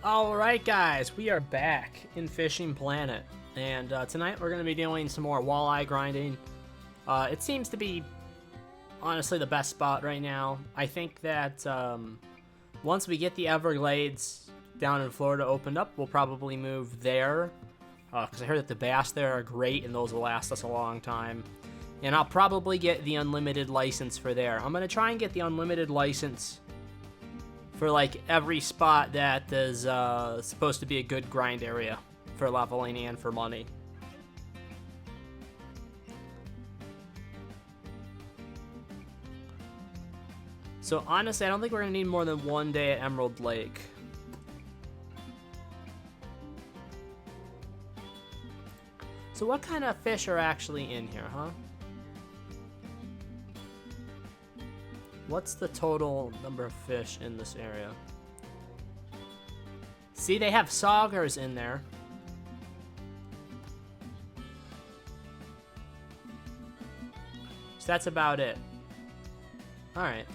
Alright guys, we are back in Fishing Planet, and tonight we're going to be doing some more walleye grinding. It seems to be, honestly, the best spot right now. I think that once we get the Everglades down in Florida opened up, we'll probably move there, because I heard that the bass there are great and those will last us a long time. And I'll probably get the unlimited license for there. I'm going to try and get the unlimited license for like every spot that is supposed to be a good grind area for leveling and for money. So honestly, I don't think we're gonna need more than one day at Emerald Lake. So what kind of fish are actually in here, huh? What's the total number of fish in this area? See, they have saugers in there. So that's about it. Alright.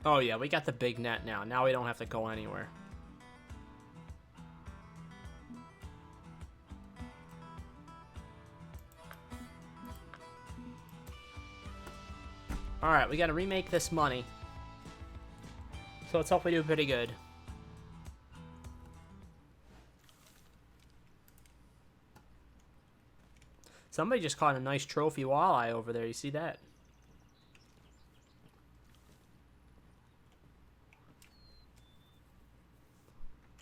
Oh yeah, we got the big net now. Now we don't have to go anywhere. Alright, we gotta remake this money. So let's hope we do pretty good. Somebody just caught a nice trophy walleye over there. You see that?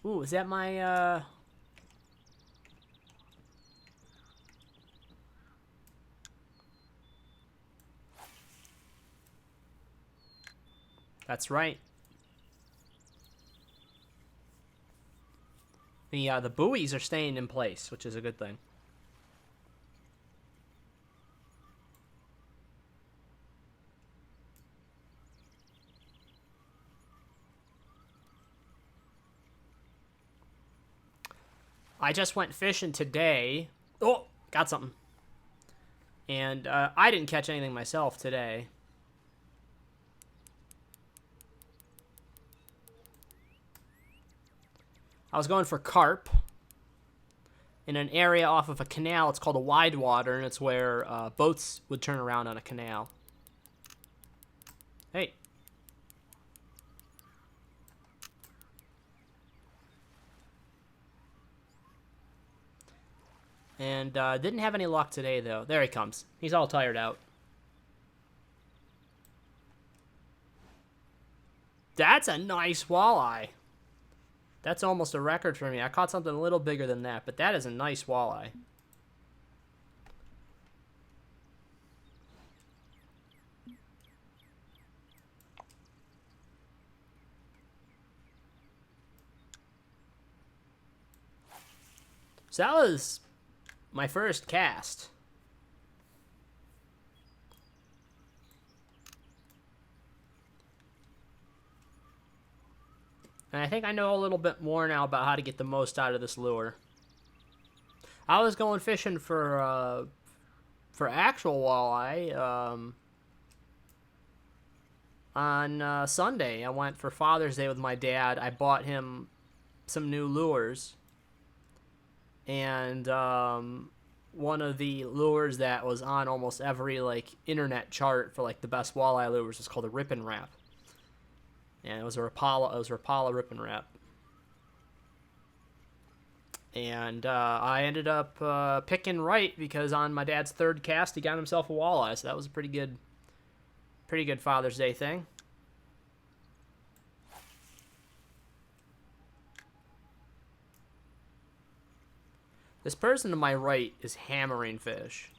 Ooh, is that my, That's right. The buoys are staying in place, which is a good thing. I just went fishing today. Oh, got something. And I didn't catch anything myself today. I was going for carp in an area off of a canal. It's called a wide water, and it's where boats would turn around on a canal. Hey. And didn't have any luck today, though. There he comes. He's all tired out. That's a nice walleye. That's almost a record for me. I caught something a little bigger than that, but that is a nice walleye. So that was my first cast. And I think I know a little bit more now about how to get the most out of this lure. I was going fishing for actual walleye on Sunday. I went for Father's Day with my dad. I bought him some new lures. And one of the lures that was on almost every like internet chart for like the best walleye lures was called a Rip and Wrap. And it was a Rapala Rip and Wrap. And I ended up picking right because on my dad's third cast he got himself a walleye, so that was a pretty good Father's Day thing. This person to my right is hammering fish.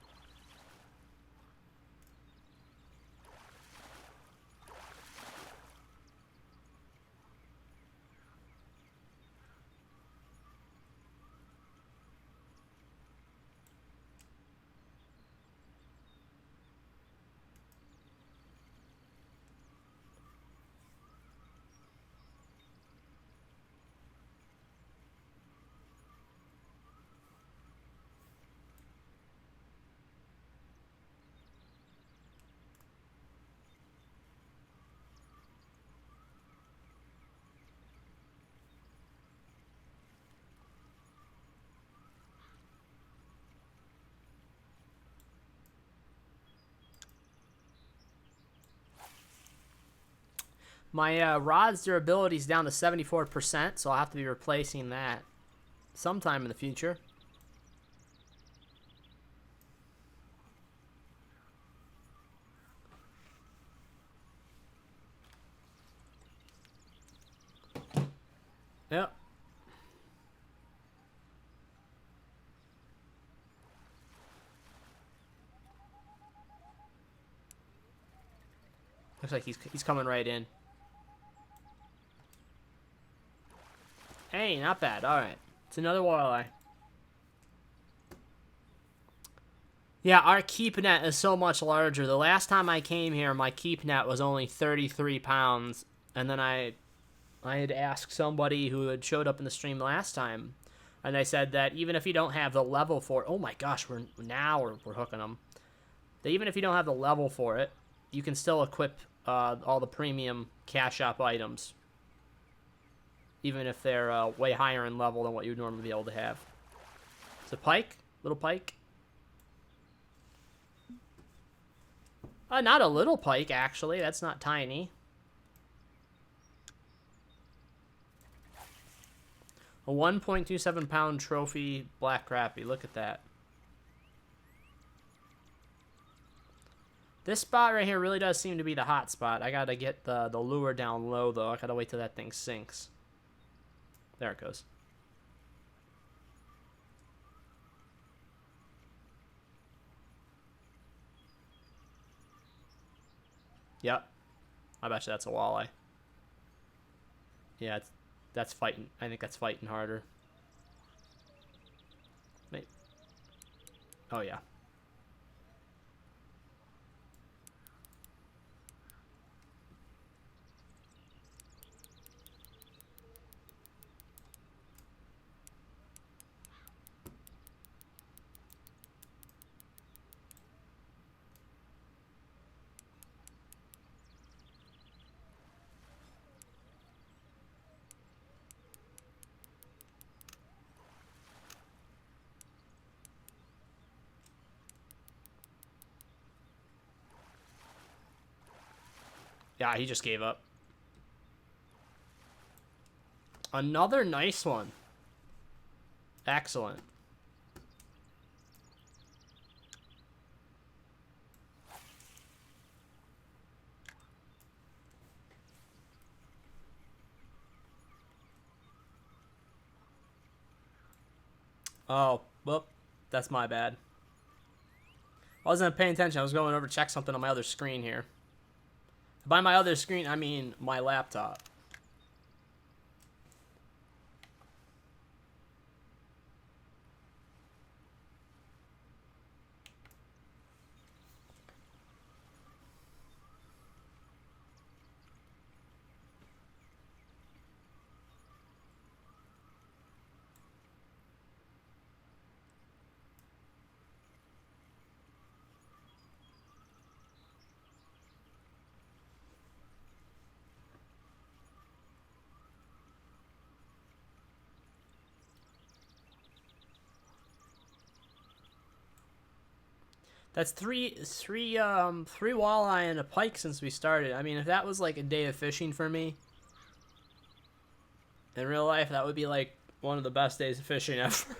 My rod's durability is down to 74%, so I'll have to be replacing that sometime in the future. Yep. Looks like he's coming right in. Hey, not bad. All right, it's another walleye. Yeah, our keep net is so much larger. The last time I came here, my keep net was only 33 pounds, and then I had asked somebody who had showed up in the stream last time, and they said that even if you don't have the level for it, oh my gosh, we're hooking them. That even if you don't have the level for it, you can still equip all the premium cash shop items, even if they're way higher in level than what you'd normally be able to have. It's a pike, little pike. Not a little pike, actually. That's not tiny. A 1.27 pound trophy black crappie. Look at that. This spot right here really does seem to be the hot spot. I gotta get the lure down low, though. I gotta wait till that thing sinks. There it goes. Yep. I bet you that's a walleye. Yeah, that's fighting. I think that's fighting harder. Wait. Oh, yeah. Yeah, he just gave up. Another nice one. Excellent. Oh, well, that's my bad. I wasn't paying attention. I was going over to check something on my other screen here. By my other screen, I mean my laptop. That's three walleye and a pike since we started. I mean, if that was like a day of fishing for me, in real life, that would be like one of the best days of fishing ever.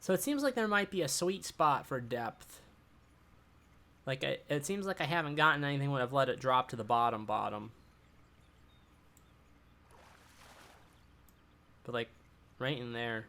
So it seems like there might be a sweet spot for depth. Like, it seems like I haven't gotten anything when I've let it drop to the bottom. But, like, right in there.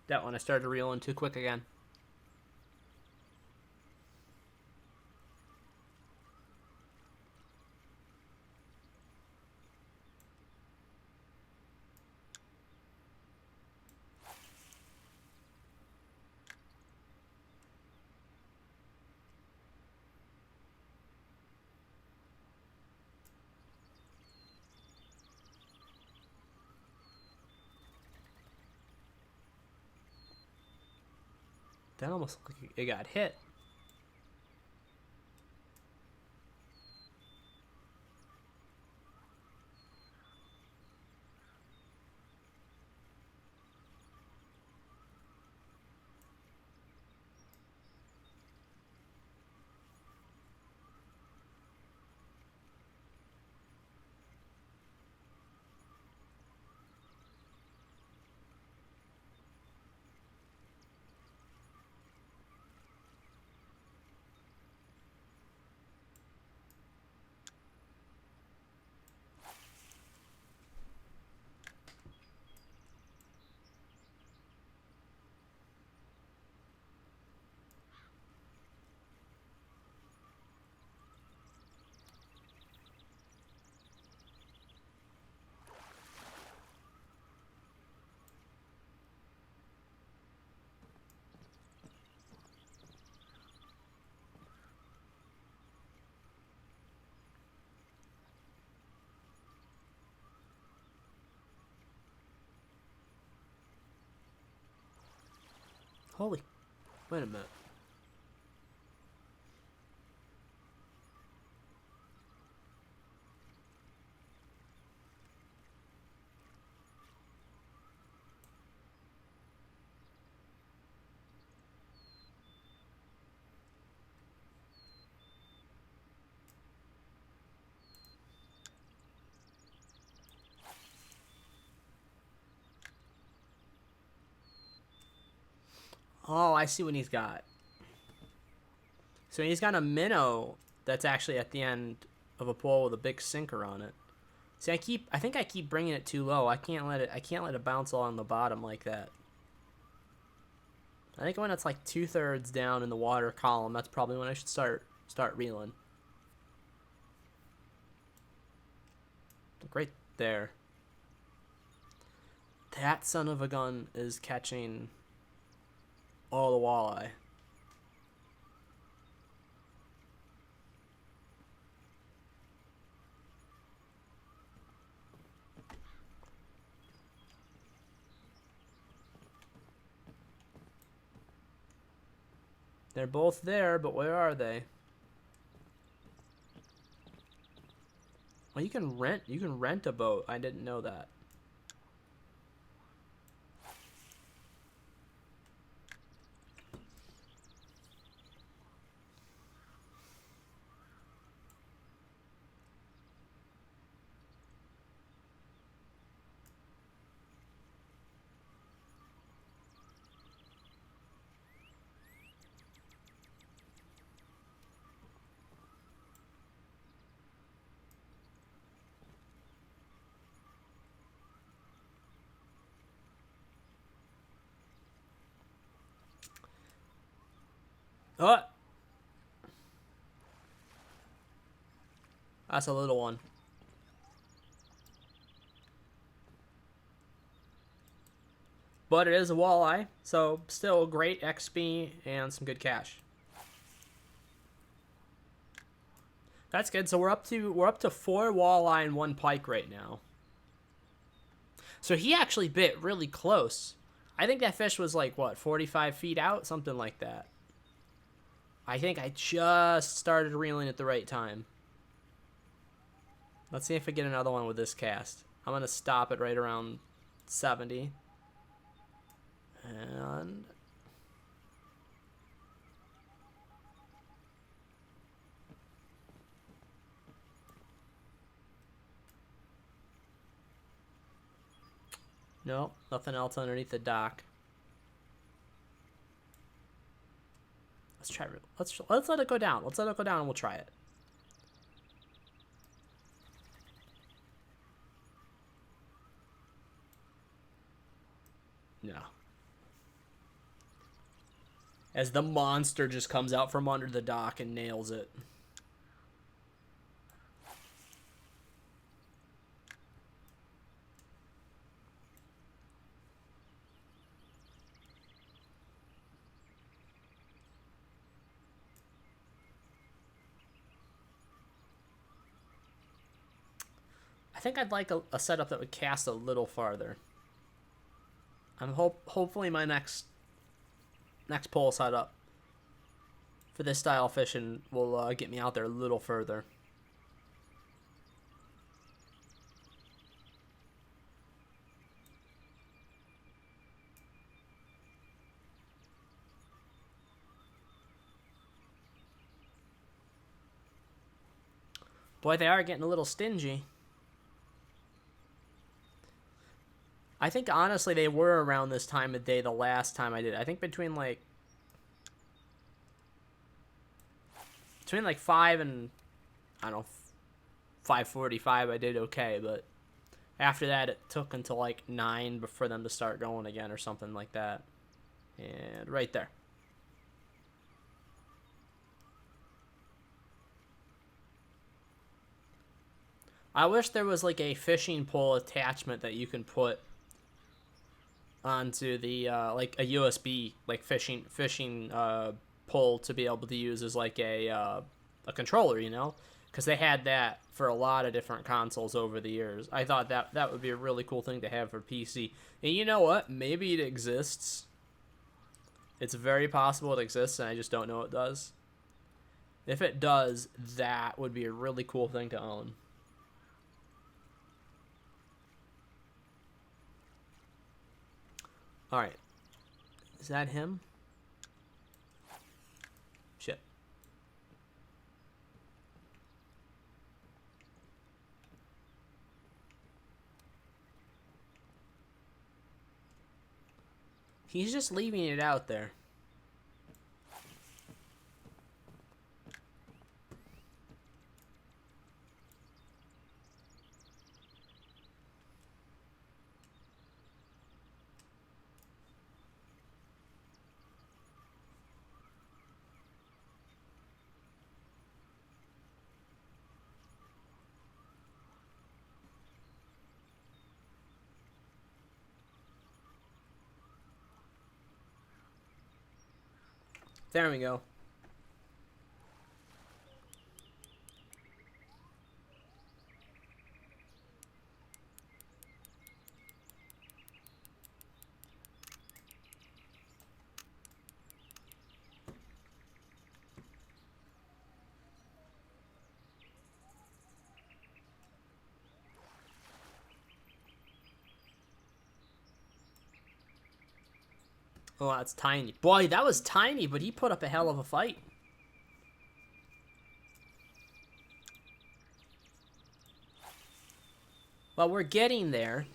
that one I started reeling too quick again. That almost looked like it got hit. Holy, wait a minute. Oh, I see what he's got. So he's got a minnow that's actually at the end of a pole with a big sinker on it. See, I think I keep bringing it too low. I can't let it bounce along the bottom like that. I think when it's like 2/3 down in the water column, that's probably when I should start reeling. Look right there. That son of a gun is catching all the walleye. They're both there, but where are they? Well, you can rent a boat. I didn't know that. Oh! That's a little one. But it is a walleye, so still great XP and some good cash. That's good. So we're up to 4 walleye and 1 pike right now. So he actually bit really close. I think that fish was like, what, 45 feet out? Something like that. I think I just started reeling at the right time. Let's see if I get another one with this cast. I'm going to stop it right around 70. And... no, nothing else underneath the dock. Let's try. Let's let it go down. Let's let it go down, and we'll try it. No. as the monster just comes out from under the dock and nails it. I think I'd like a setup that would cast a little farther. Hopefully my next pole setup for this style of fishing will get me out there a little further. Boy, they are getting a little stingy. I think, honestly, they were around this time of day the last time I did it. I think between, like 5 and, I don't know, 5:45 I did okay, but after that it took until, like, 9 for them to start going again or something like that. And right there. I wish there was, like, a fishing pole attachment that you can put onto the like a USB like fishing pole to be able to use as like a controller, you know, because they had that for a lot of different consoles over the years. I thought that would be a really cool thing to have for PC. And you know what? Maybe it exists. It's very possible it exists, and I just don't know it does. If it does, that would be a really cool thing to own. Alright. Is that him? Shit. He's just leaving it out there. There we go. Oh, that's tiny. Boy, that was tiny, but he put up a hell of a fight. Well, we're getting there.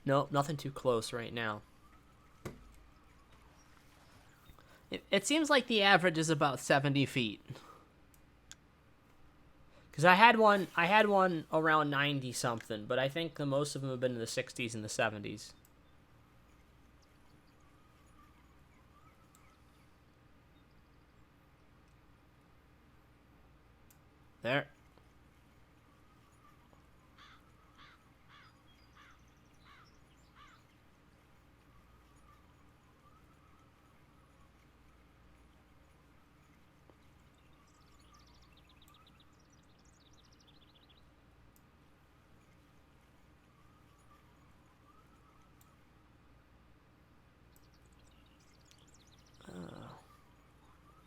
Nope, nothing too close right now. It seems like the average is about 70 feet. Because I had one around 90 something, but I think the most of them have been in the 60s and the 70s. There.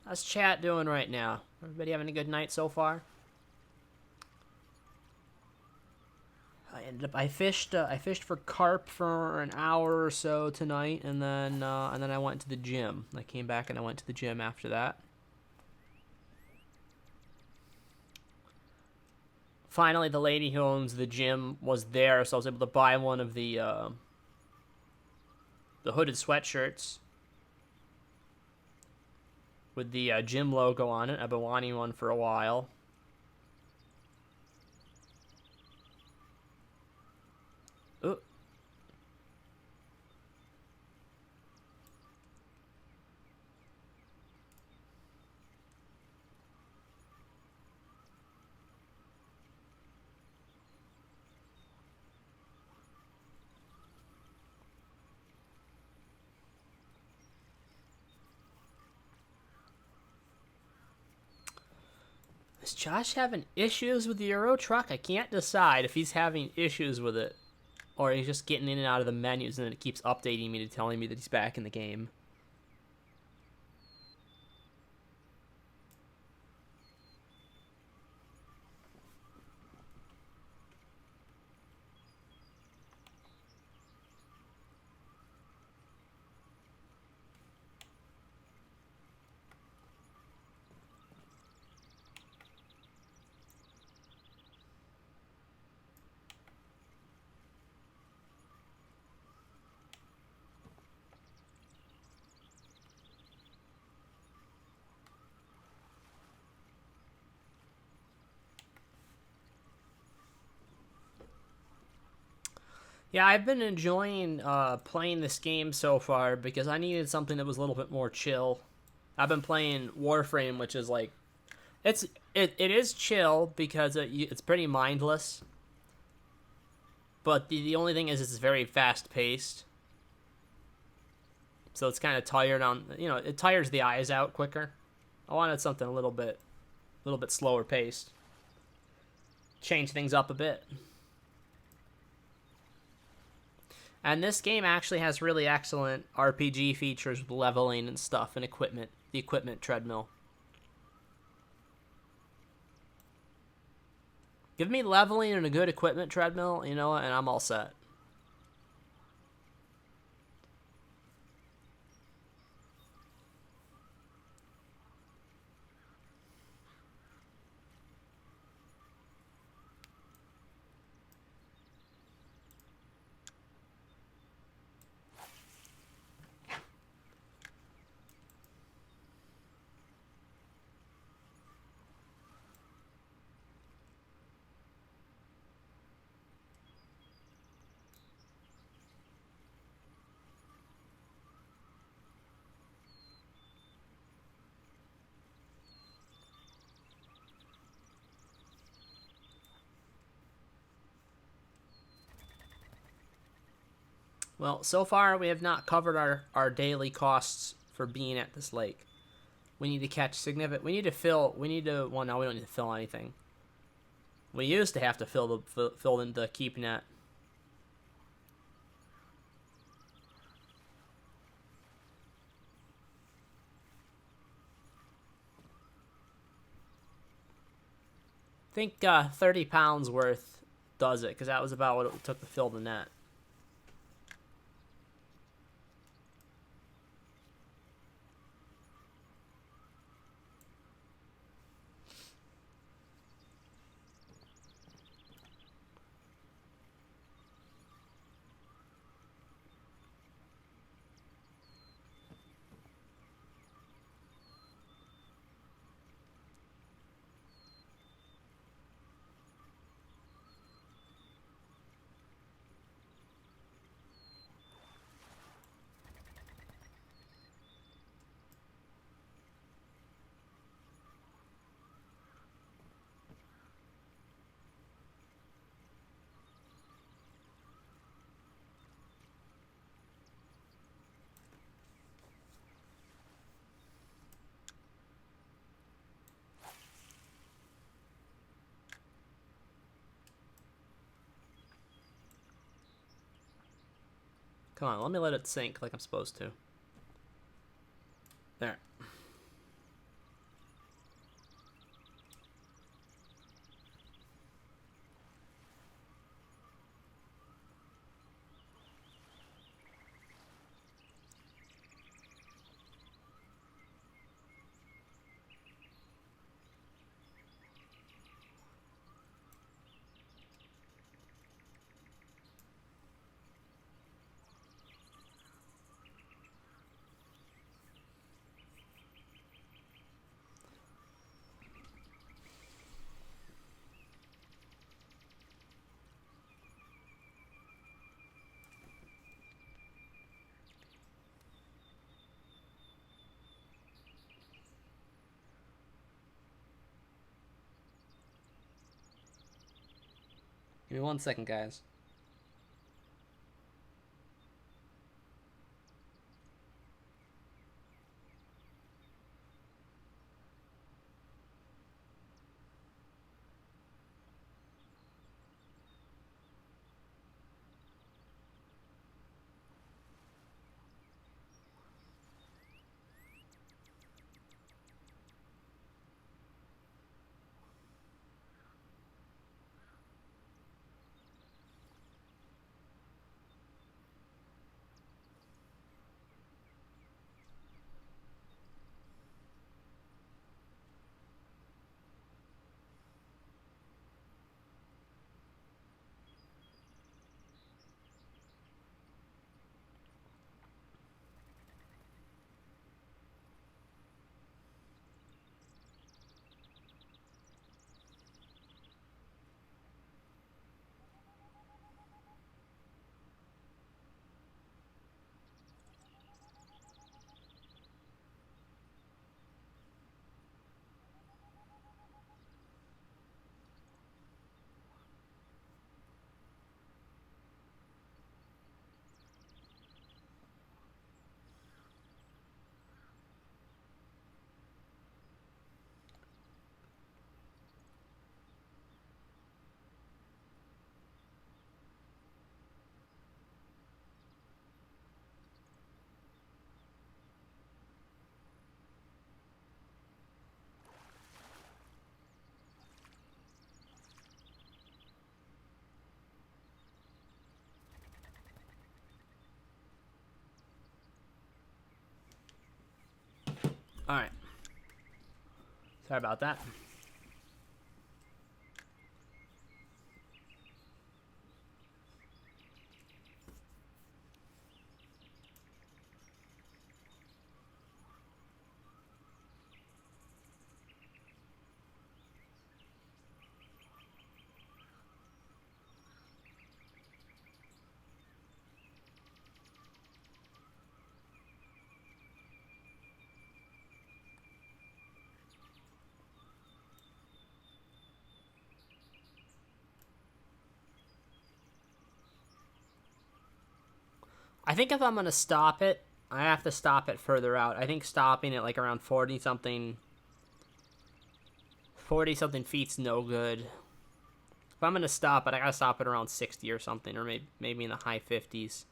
How's chat doing right now? Everybody having a good night so far? I fished for carp for an hour or so tonight, and then I went to the gym. I came back and I went to the gym after that. Finally, the lady who owns the gym was there, so I was able to buy one of the hooded sweatshirts with the gym logo on it. I've been wanting one for a while. Ooh. Is Josh having issues with the Euro Truck? I can't decide if he's having issues with it or he's just getting in and out of the menus and then it keeps updating me to telling me that he's back in the game. Yeah, I've been enjoying playing this game so far because I needed something that was a little bit more chill. I've been playing Warframe, which is like, it is chill because it's pretty mindless. But the only thing is it's very fast paced, so it's kind of tired on it tires the eyes out quicker. I wanted something a little bit slower paced, change things up a bit. And this game actually has really excellent RPG features with leveling and stuff and equipment. The equipment treadmill. Give me leveling and a good equipment treadmill, and I'm all set. Well, so far we have not covered our daily costs for being at this lake. We need to catch significant. We need to. Well, no, we don't need to fill anything. We used to have to fill the keep net. I think 30 pounds worth does it, because that was about what it took to fill the net. Come on, let me let it sink like I'm supposed to. There. me 1 second, guys. All right. Sorry about that. I think if I'm going to stop it, I have to stop it further out. I think stopping it like around 40 something feet's no good. If I'm going to stop it, I got to stop it around 60 or something, or maybe in the high 50s.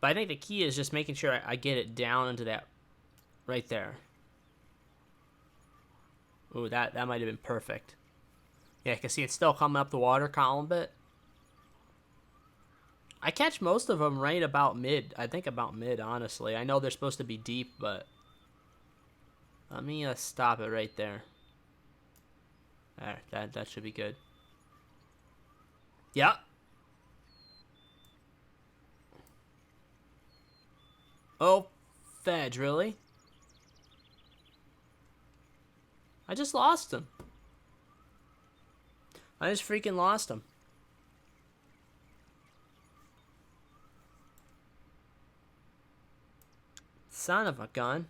But I think the key is just making sure I get it down into that right there. Ooh, that might have been perfect. Yeah, I can see it's still coming up the water column bit. I catch most of them right about mid. I think about mid, honestly. I know they're supposed to be deep, but let me stop it right there. There, that should be good. Yep. Oh, fudge, really? I just lost him. I just freaking lost him. Son of a gun.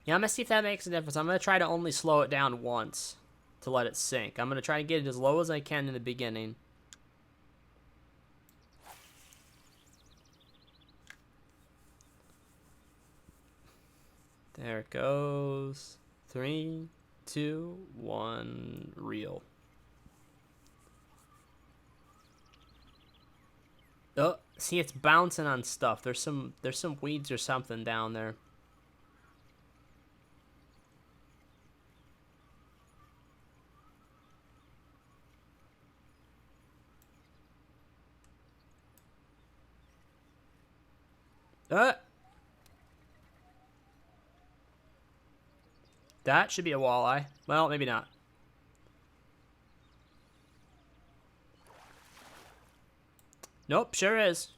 Yeah, I'm going to see if that makes a difference. I'm going to try to only slow it down once to let it sink. I'm going to try to get it as low as I can in the beginning. There it goes. 3, 2, 1, reel. Oh, see, it's bouncing on stuff. There's some weeds or something down there. That should be a walleye. Well, maybe not. Nope, sure is.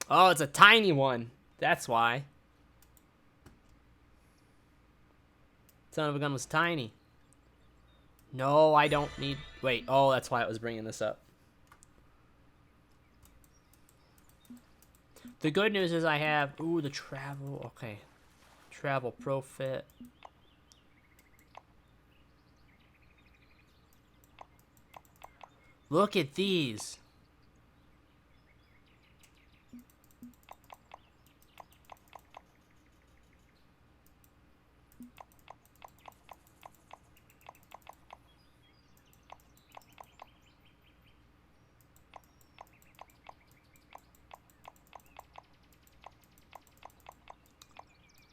Oh, it's a tiny one. That's why. Son of a gun was tiny. No, I don't need... Wait, oh, that's why it was bringing this up. The good news is I have... Ooh, the travel. Okay. Travel profit. Look at these.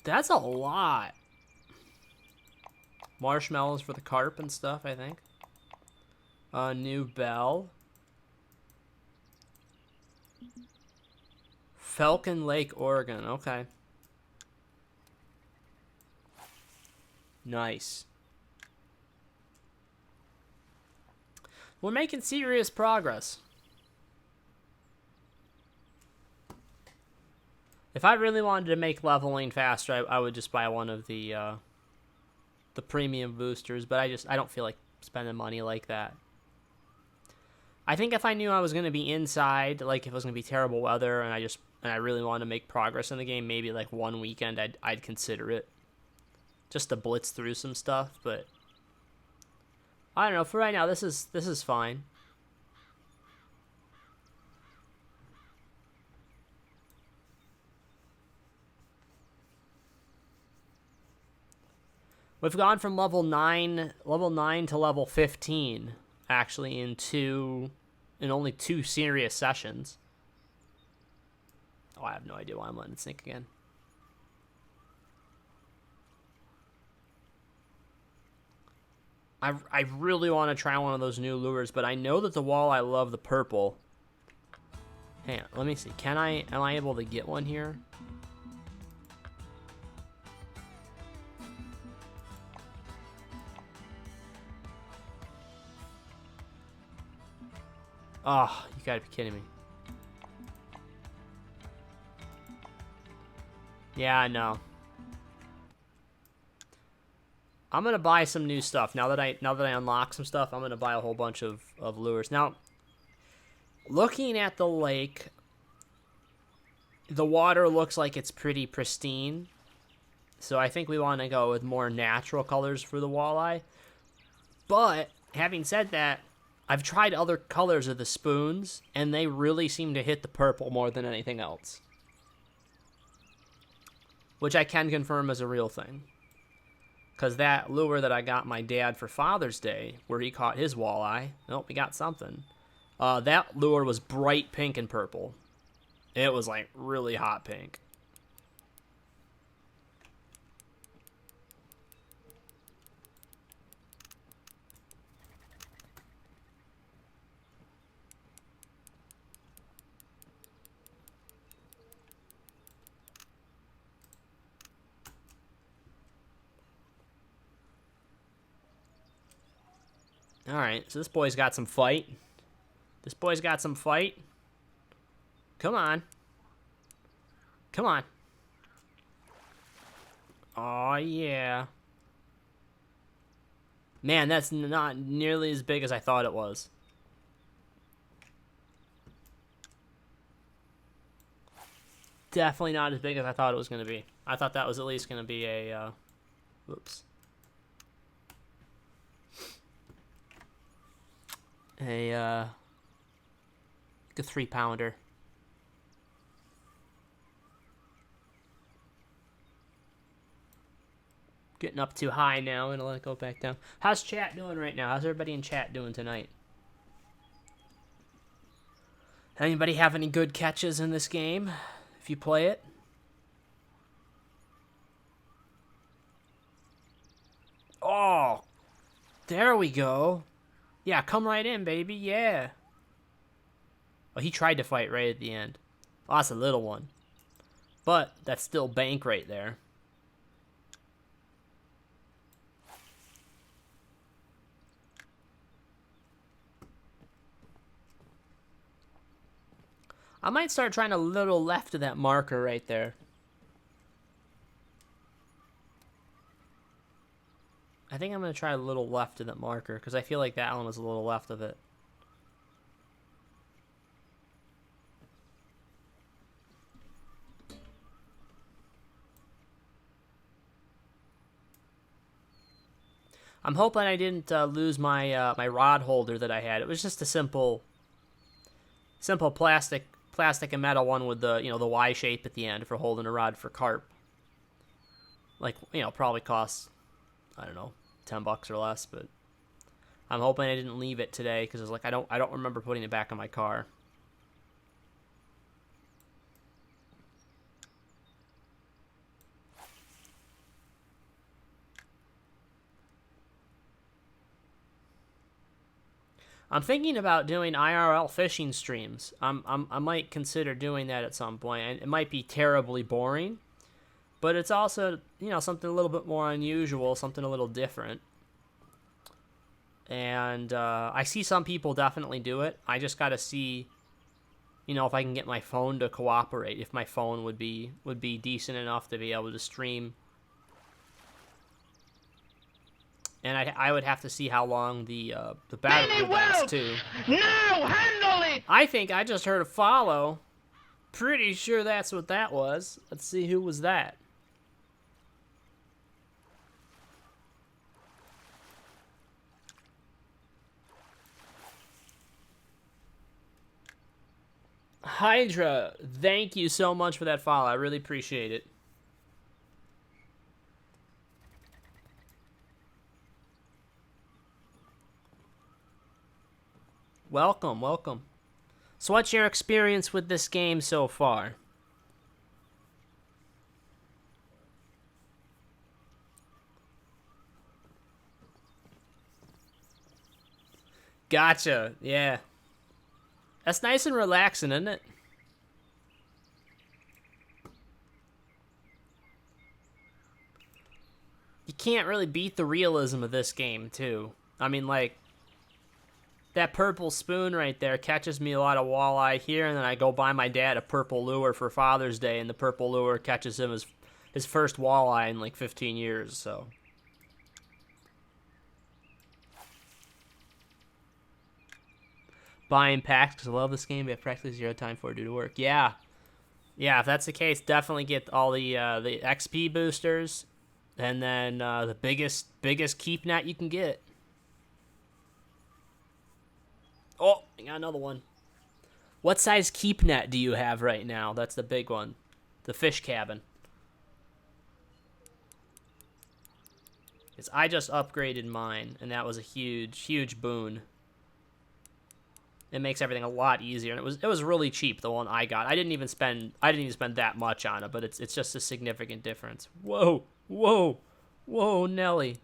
That's a lot. Marshmallows for the carp and stuff, I think. New bell. Falcon Lake, Oregon. Okay. Nice. We're making serious progress. If I really wanted to make leveling faster, I would just buy one of the premium boosters, but I don't feel like spending money like that. I think if I knew I was going to be inside, like if it was going to be terrible weather and I really wanted to make progress in the game, maybe like one weekend I'd consider it. Just to blitz through some stuff, but I don't know, for right now this is fine. We've gone from level 9 to level 15 actually in only 2 serious sessions. Oh, I have no idea why I'm letting it sink again. I really want to try one of those new lures, but I know that the walleye love the purple. Hang on, let me see. Am I able to get one here? Oh, you gotta be kidding me. Yeah, I know. I'm gonna buy some new stuff now that I unlock some stuff. I'm gonna buy a whole bunch of lures. Now, looking at the lake, the water looks like it's pretty pristine. So I think we want to go with more natural colors for the walleye. But having said that, I've tried other colors of the spoons, and they really seem to hit the purple more than anything else. Which I can confirm is a real thing. Because that lure that I got my dad for Father's Day, where he caught his walleye, nope, we got something. That lure was bright pink and purple. It was like really hot pink. Alright, so this boy's got some fight. This boy's got some fight. Come on. Come on. Oh yeah. Man, that's not nearly as big as I thought it was. Definitely not as big as I thought it was going to be. I thought that was at least going to be a... whoops. Like a 3-pounder. Getting up too high now, and I'll let it go back down. How's chat doing right now? How's everybody in chat doing tonight? Anybody have any good catches in this game, if you play it? Oh, there we go. Yeah, come right in, baby. Yeah. Oh, he tried to fight right at the end. Oh, that's a little one. But that's still bank right there. I might start trying a little left of that marker right there. I think I'm going to try a little left of that marker because I feel like that one was a little left of it. I'm hoping I didn't lose my my rod holder that I had. It was just a simple plastic and metal one with the the Y shape at the end for holding a rod for carp. Like probably costs, I don't know, $10 or less. But I'm hoping I didn't leave it today because it's like I don't remember putting it back in my car. I'm thinking about doing IRL fishing streams. I might consider doing that at some point. And it might be terribly boring, but it's also, something a little bit more unusual, something a little different. And I see some people definitely do it. I just got to see, if I can get my phone to cooperate. If my phone would be decent enough to be able to stream. And I would have to see how long the battery would last, too. Now handle it! I think I just heard a follow. Pretty sure that's what that was. Let's see who was that. Hydra, thank you so much for that follow. I really appreciate it. Welcome, welcome. So what's your experience with this game so far? Gotcha, yeah. That's nice and relaxing, isn't it? You can't really beat the realism of this game, too. I mean, like, that purple spoon right there catches me a lot of walleye here, and then I go buy my dad a purple lure for Father's Day, and the purple lure catches him his first walleye in like 15 years, so. Buying packs because I love this game, but I have practically zero time for it due to work. Yeah. Yeah, if that's the case, definitely get all the XP boosters, and then the biggest keep net you can get. Oh, I got another one. What size keep net do you have right now? That's the big one. The fish cabin. Because I just upgraded mine, and that was a huge boon. It makes everything a lot easier, and it was really cheap, the one I got. I didn't even spend that much on it, but it's just a significant difference. Whoa, whoa, whoa, Nelly.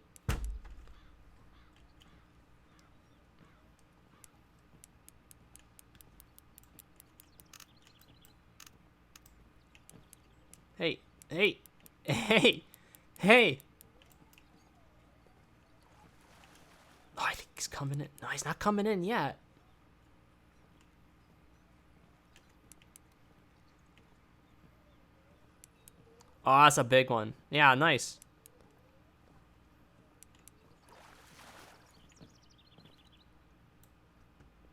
Hey, hey, hey, hey. Oh, I think he's coming in. No, he's not coming in yet. Oh, that's a big one. Yeah, nice.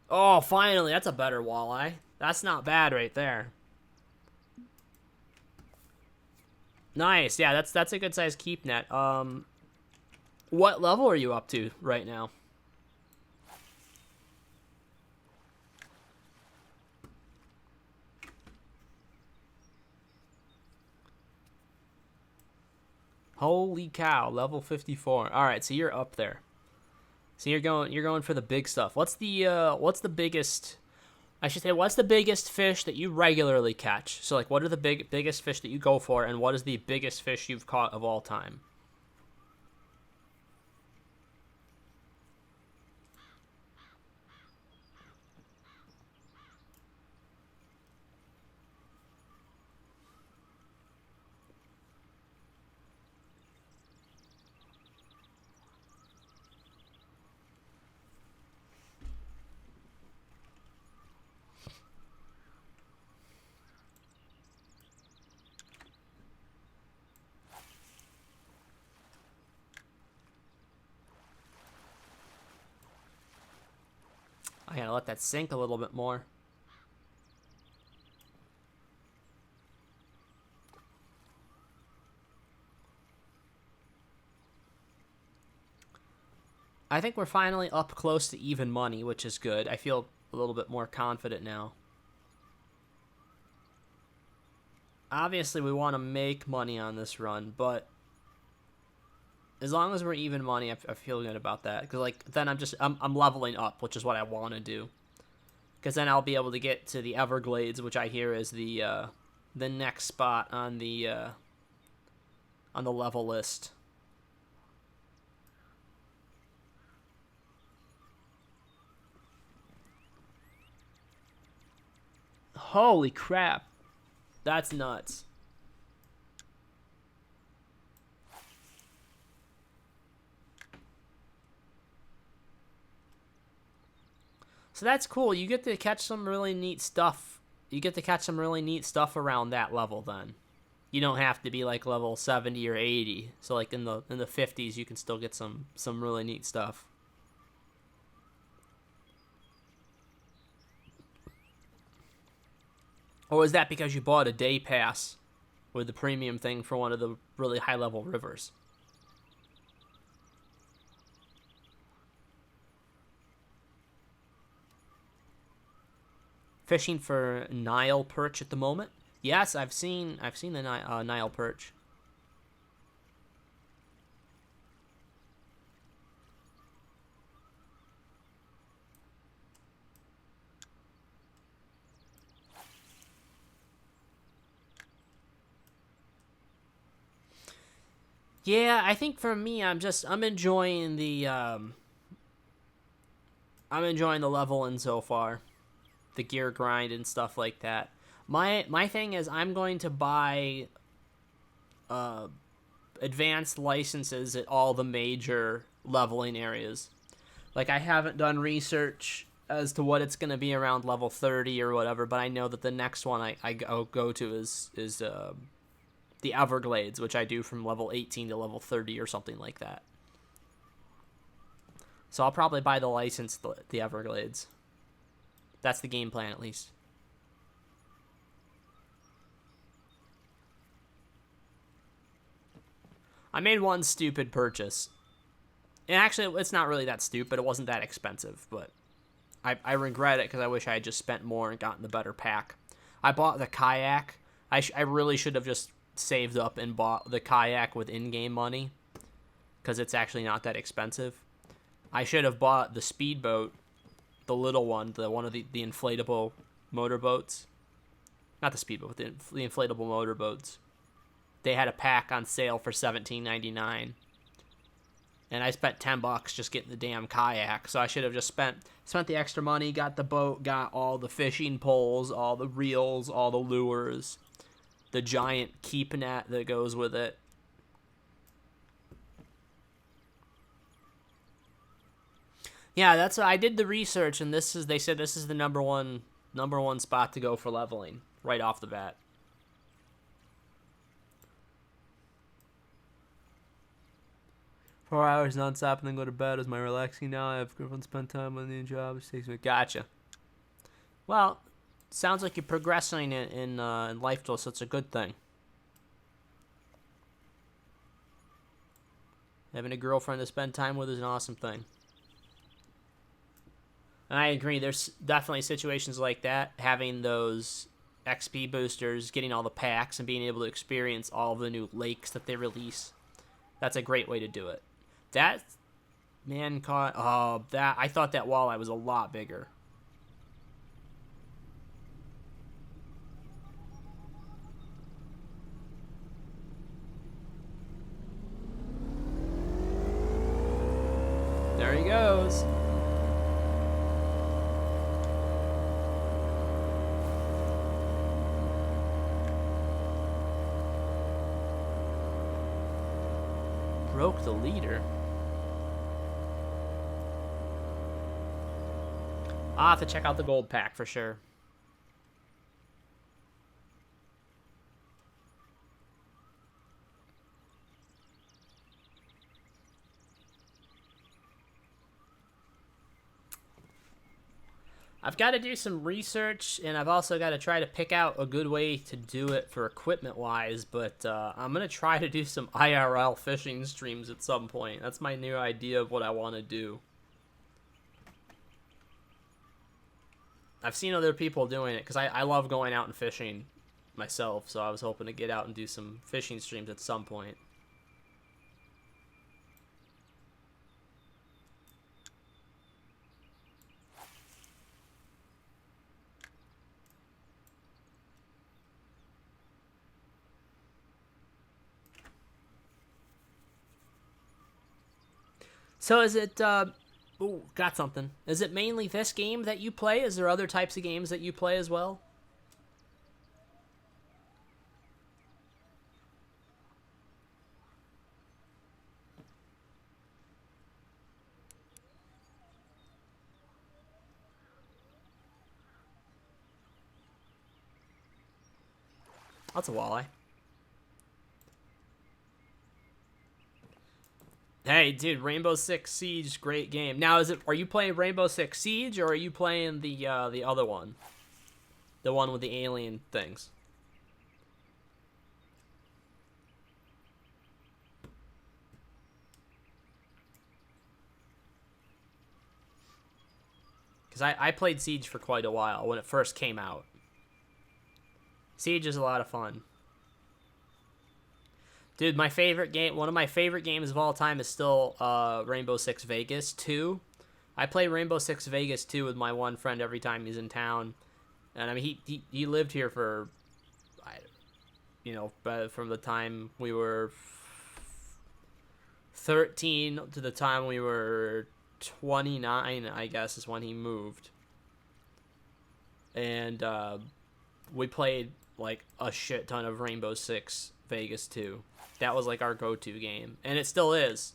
Oh, finally, that's a better walleye. That's not bad right there. Nice. Yeah, that's a good size keep net. What level are you up to right now? Holy cow, level 54. All right, so you're up there. So you're going for the big stuff. What's the biggest, I should say, what's the biggest fish that you regularly catch? So like what are the biggest fish that you go for, and what is the biggest fish you've caught of all time? let that sink a little bit more. I think we're finally up close to even money, which is good. I feel a little bit more confident now. Obviously, we want to make money on this run, but as long as we're even money, I feel good about that. Because, like, then I'm leveling up, which is what I want to do. Because then I'll be able to get to the Everglades, which I hear is the next spot on the level list. Holy crap. That's nuts. So that's cool. You get to catch some really neat stuff. You get to catch some really neat stuff around that level then. You don't have to be like level 70 or 80. So like in the 50s you can still get some really neat stuff. Or is that because you bought a day pass with the premium thing for one of the really high level rivers? Fishing for Nile perch at the moment. Yes, I've seen the Nile perch. Yeah, I think for me, I'm enjoying the leveling so far, the gear grind and stuff like that. My thing is I'm going to buy advanced licenses at all the major leveling areas. Like, I haven't done research as to what it's going to be around level 30 or whatever, but I know that the next one I go to is the Everglades, which I do from level 18 to level 30 or something like that. So I'll probably buy the license, the Everglades. That's the game plan, at least. I made one stupid purchase. And actually, it's not really that stupid. It wasn't that expensive, but I regret it because I wish I had just spent more and gotten the better pack. I bought the kayak. I really should have just saved up and bought the kayak with in-game money because it's actually not that expensive. I should have bought the speedboat, the little one, the one of the inflatable motorboats. Not the speedboat, the inflatable motorboats. They had a pack on sale for $17.99. And I spent $10 just getting the damn kayak. So I should have just spent the extra money, got the boat, got all the fishing poles, all the reels, all the lures, the giant keep net that goes with it. Yeah, that's what I did the research, and they said this is the number one spot to go for leveling right off the bat. "4 hours nonstop and then go to bed is my relaxing now. I have girlfriend spend time on the job. It takes me." Gotcha. Well, sounds like you're progressing in life, so it's a good thing. Having a girlfriend to spend time with is an awesome thing. And I agree, there's definitely situations like that, having those XP boosters, getting all the packs, and being able to experience all the new lakes that they release. That's a great way to do it. That man caught... Oh, I thought that walleye was a lot bigger. There he goes. Broke the leader. I'll have to check out the gold pack for sure. I've got to do some research, and I've also got to try to pick out a good way to do it for equipment-wise, but I'm going to try to do some IRL fishing streams at some point. That's my new idea of what I want to do. I've seen other people doing it, because I love going out and fishing myself, so I was hoping to get out and do some fishing streams at some point. So is it, ooh, got something. Is it mainly this game that you play? Is there other types of games that you play as well? That's a walleye. Hey, dude, Rainbow Six Siege, great game. Now, are you playing Rainbow Six Siege, or are you playing the other one? The one with the alien things? Because I played Siege for quite a while when it first came out. Siege is a lot of fun. Dude, my favorite game, one of my favorite games of all time is still Rainbow Six Vegas 2. I play Rainbow Six Vegas 2 with my one friend every time he's in town. And I mean, he lived here for, from the time we were 13 to the time we were 29, I guess, is when he moved. And we played like a shit ton of Rainbow Six Vegas 2. That was like our go-to game, and it still is.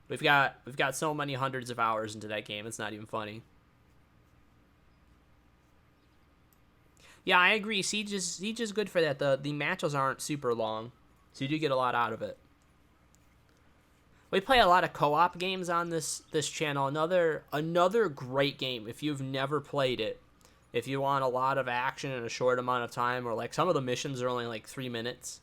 We've got so many hundreds of hours into that game. It's not even funny. Yeah, I agree. Siege is good for that. The matches aren't super long, so you do get a lot out of it. We play a lot of co-op games on this channel. Another great game if you've never played it. If you want a lot of action in a short amount of time, or like some of the missions are only like 3 minutes.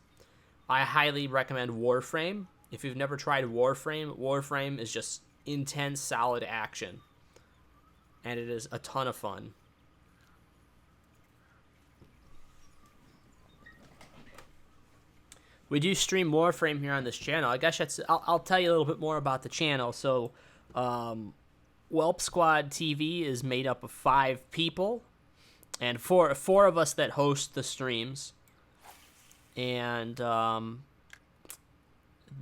I highly recommend Warframe. If you've never tried Warframe, Warframe is just intense, solid action. And it is a ton of fun. We do stream Warframe here on this channel. I guess I'll tell you a little bit more about the channel. So, Welp Squad TV is made up of 5 people. And four of us that host the streams. And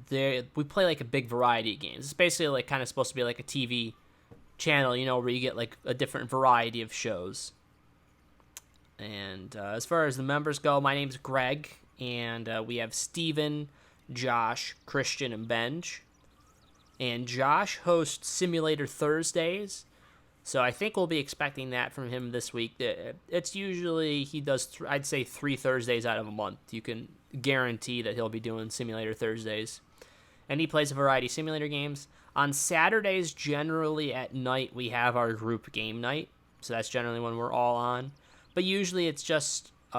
we play like a big variety of games. It's basically like kind of supposed to be like a TV channel, where you get like a different variety of shows. And as far as the members go, my name's Greg, and we have Steven, Josh, Christian, and Benj. And Josh hosts Simulator Thursdays. So I think we'll be expecting that from him this week. It's usually, he does, I'd say 3 Thursdays out of a month. You can guarantee that he'll be doing Simulator Thursdays. And he plays a variety of simulator games. On Saturdays, generally at night, we have our group game night. So that's generally when we're all on. But usually it's just 2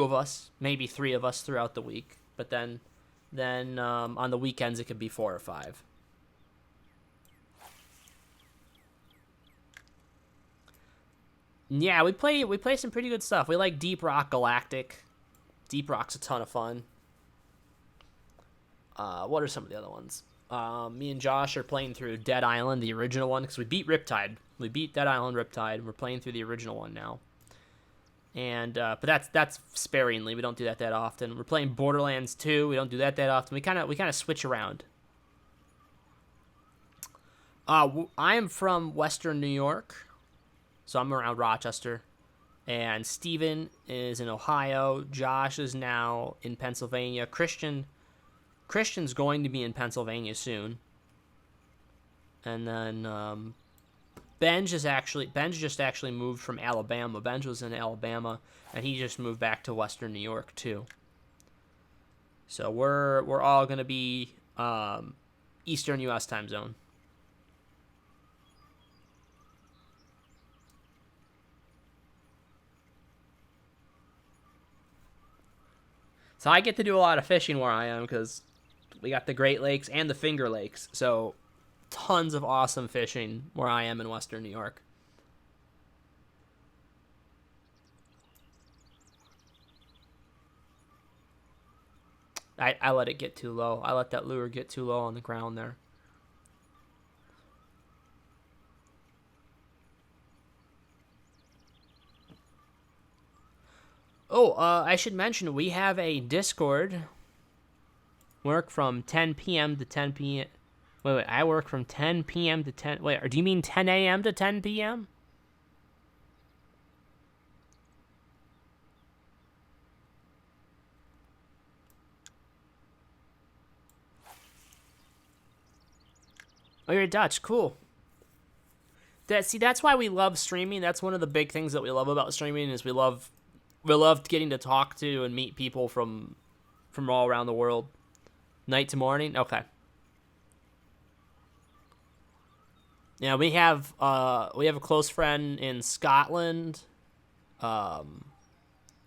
of us, maybe 3 of us throughout the week. But then on the weekends, it could be 4 or 5. Yeah, we play some pretty good stuff. We like Deep Rock Galactic. Deep Rock's a ton of fun. What are some of the other ones? Me and Josh are playing through Dead Island, the original one, because we beat Riptide. We beat Dead Island Riptide. We're playing through the original one now. And but that's sparingly. We don't do that often. We're playing Borderlands 2. We don't do that often. We kind of switch around. I am from Western New York. So I'm around Rochester, and Steven is in Ohio. Josh is now in Pennsylvania. Christian's going to be in Pennsylvania soon. And then Benj just actually moved from Alabama. Benj was in Alabama, and he just moved back to Western New York too. So we're all gonna be Eastern U.S. time zone. So I get to do a lot of fishing where I am because we got the Great Lakes and the Finger Lakes. So tons of awesome fishing where I am in Western New York. I let it get too low. I let that lure get too low on the ground there. Oh, I should mention we have a Discord. Work from 10 p.m. to 10 p.m. Wait, I work from 10 p.m. to 10. Wait, do you mean 10 a.m. to 10 p.m.? Oh, you're Dutch. Cool. That's why we love streaming. That's one of the big things that we love about streaming is we love getting to talk to and meet people from all around the world. Night to morning. Okay. Yeah, we have a close friend in Scotland. Um,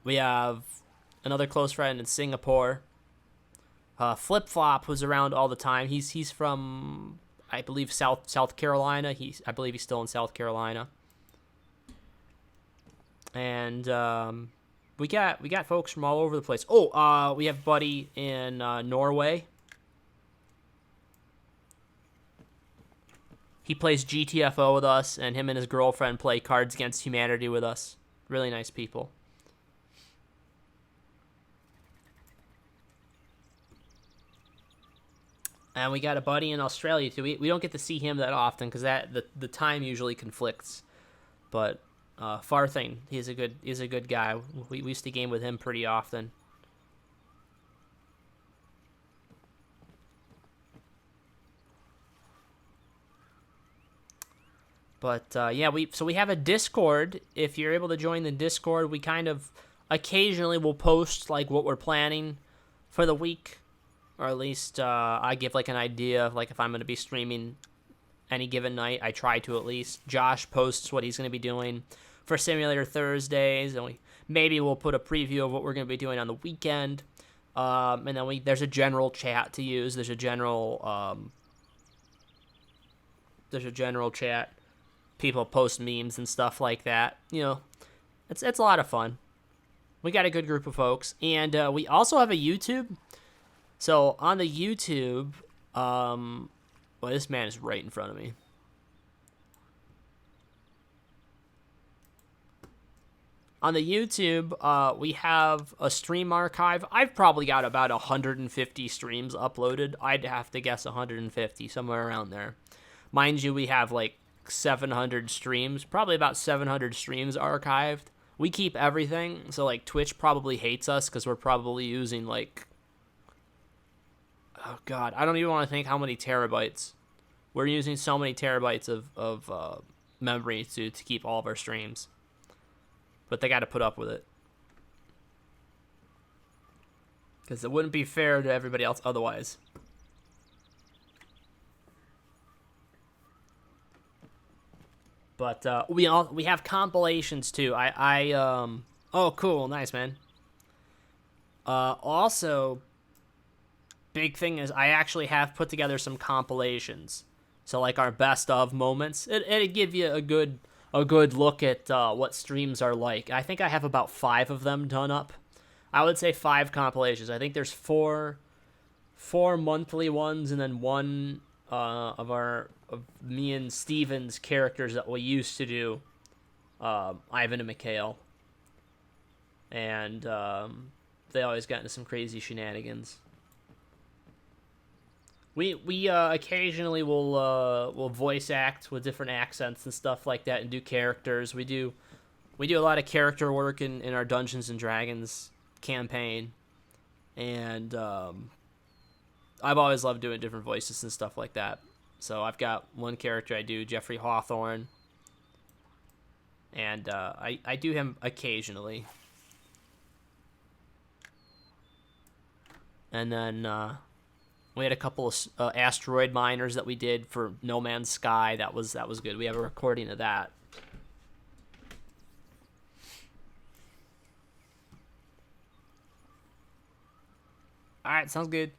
we have another close friend in Singapore. Flip Flop was around all the time. He's from I believe South Carolina. I believe he's still in South Carolina. And we got folks from all over the place. Oh, we have Buddy in Norway. He plays GTFO with us, and him and his girlfriend play Cards Against Humanity with us. Really nice people. And we got a buddy in Australia too. We don't get to see him that often because the time usually conflicts. But Farthing, he's a good guy. We used to game with him pretty often. But yeah, we have a Discord. If you're able to join the Discord, we kind of occasionally will post like what we're planning for the week, or at least I give like an idea of like if I'm going to be streaming any given night. I try to at least. Josh posts what he's going to be doing for Simulator Thursdays, and we'll put a preview of what we're going to be doing on the weekend. And then there's a general chat to use. There's a general chat. People post memes and stuff like that. You know, it's a lot of fun. We got a good group of folks, and we also have a YouTube. So on the YouTube, well, this man is right in front of me. On the YouTube, we have a stream archive. I've probably got about 150 streams uploaded. I'd have to guess 150, somewhere around there. Mind you, we have like 700 streams, probably about 700 streams archived. We keep everything, so like Twitch probably hates us because we're probably using like, oh god, I don't even want to think how many terabytes. We're using so many terabytes of memory to keep all of our streams. But they got to put up with it. Because it wouldn't be fair to everybody else otherwise. But we have compilations too. Oh, cool, nice, man. Also, big thing is I actually have put together some compilations. So like our best of moments. It'd give you a good look at what streams are like. I think I have about 5 of them done up. I would say 5 compilations. I think there's 4 monthly ones and then one of me and Steven's characters that we used to do, Ivan and Mikhail. And they always got into some crazy shenanigans. We occasionally will voice act with different accents and stuff like that and do characters. We do a lot of character work in our Dungeons and Dragons campaign, and I've always loved doing different voices and stuff like that. So I've got one character I do, Jeffrey Hawthorne, and I do him occasionally. And then we had a couple of asteroid miners that we did for No Man's Sky. That was good. We have a recording of that. Alright, sounds good.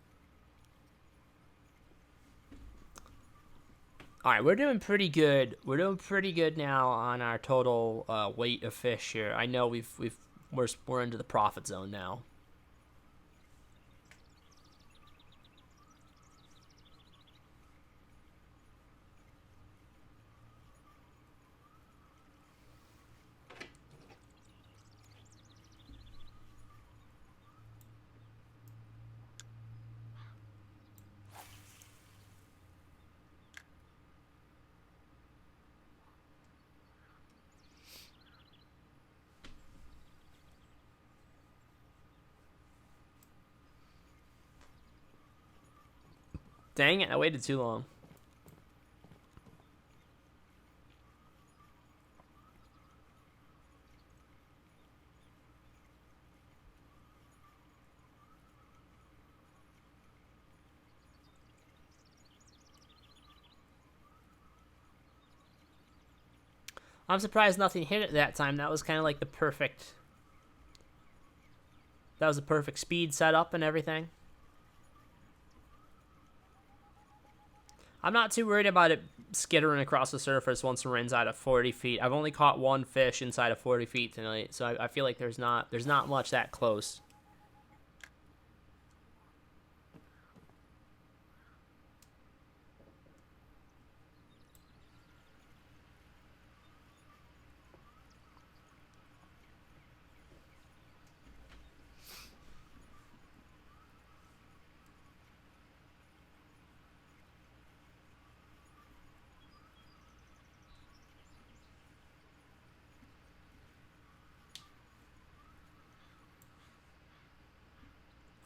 Alright, we're doing pretty good. We're doing pretty good now on our total weight of fish here. I know we're into the profit zone now. Dang it, I waited too long. I'm surprised nothing hit it that time. That was kind of like the perfect... That was the perfect speed setup and everything. I'm not too worried about it skittering across the surface once we're inside of 40 feet. I've only caught one fish inside of 40 feet tonight, so I feel like there's not much that close.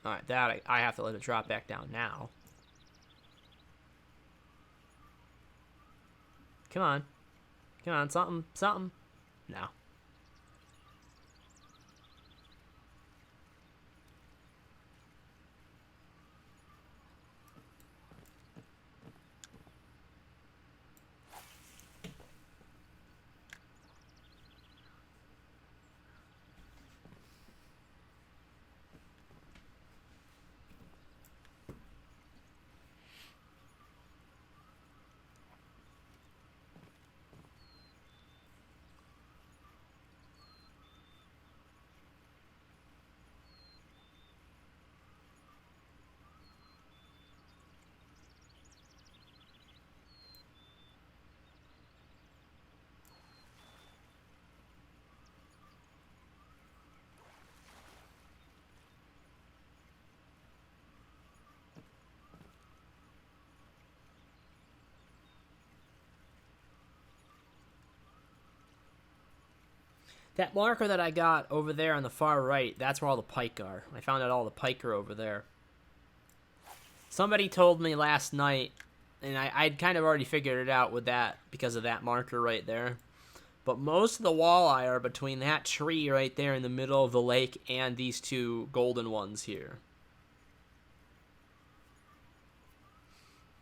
Alright, that I have to let it drop back down now. Come on. Come on, something. No. That marker that I got over there on the far right, that's where all the pike are. I found out all the pike are over there. Somebody told me last night, and I'd kind of already figured it out with that because of that marker right there. But most of the walleye are between that tree right there in the middle of the lake and these two golden ones here.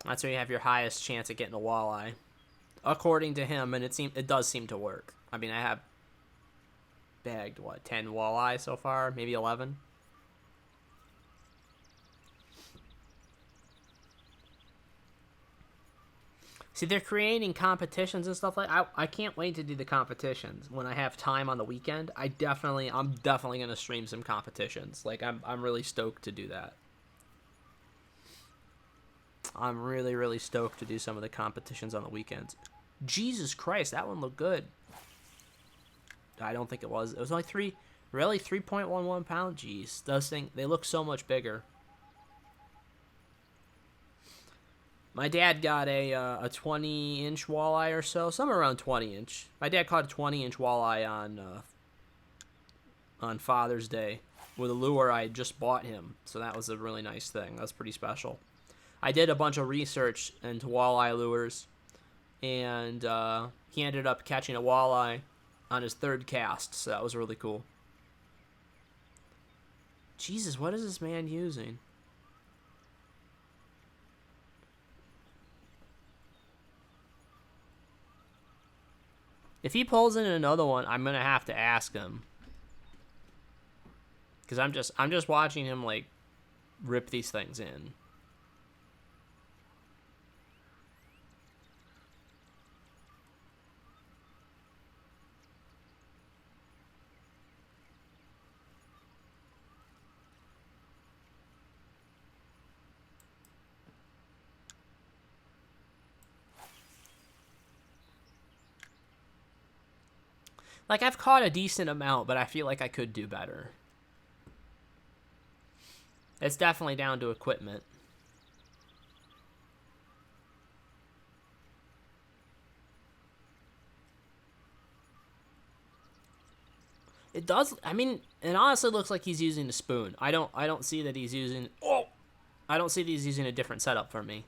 That's where you have your highest chance at getting a walleye, according to him, and it does seem to work. I mean, I have bagged, what, 10 walleye so far? Maybe 11? See, they're creating competitions and stuff like I can't wait to do the competitions when I have time on the weekend. I'm definitely going to stream some competitions. Like, I'm really stoked to do that. I'm really, really stoked to do some of the competitions on the weekends. Jesus Christ, that one looked good. I don't think it was. It was only 3.11 pounds. Jeez, those things, they look so much bigger. My dad got a 20-inch walleye or so, somewhere around 20-inch. My dad caught a 20-inch walleye on Father's Day with a lure I just bought him. So that was a really nice thing. That was pretty special. I did a bunch of research into walleye lures, and he ended up catching a walleye on his third cast, so that was really cool. Jesus, what is this man using? If he pulls in another one, I'm gonna have to ask him, because I'm just watching him like rip these things in. Like, I've caught a decent amount, but I feel like I could do better. It's definitely down to equipment. It does. I mean, it honestly looks like he's using the spoon. I don't see that he's using. Oh, I don't see that he's using a different setup for me.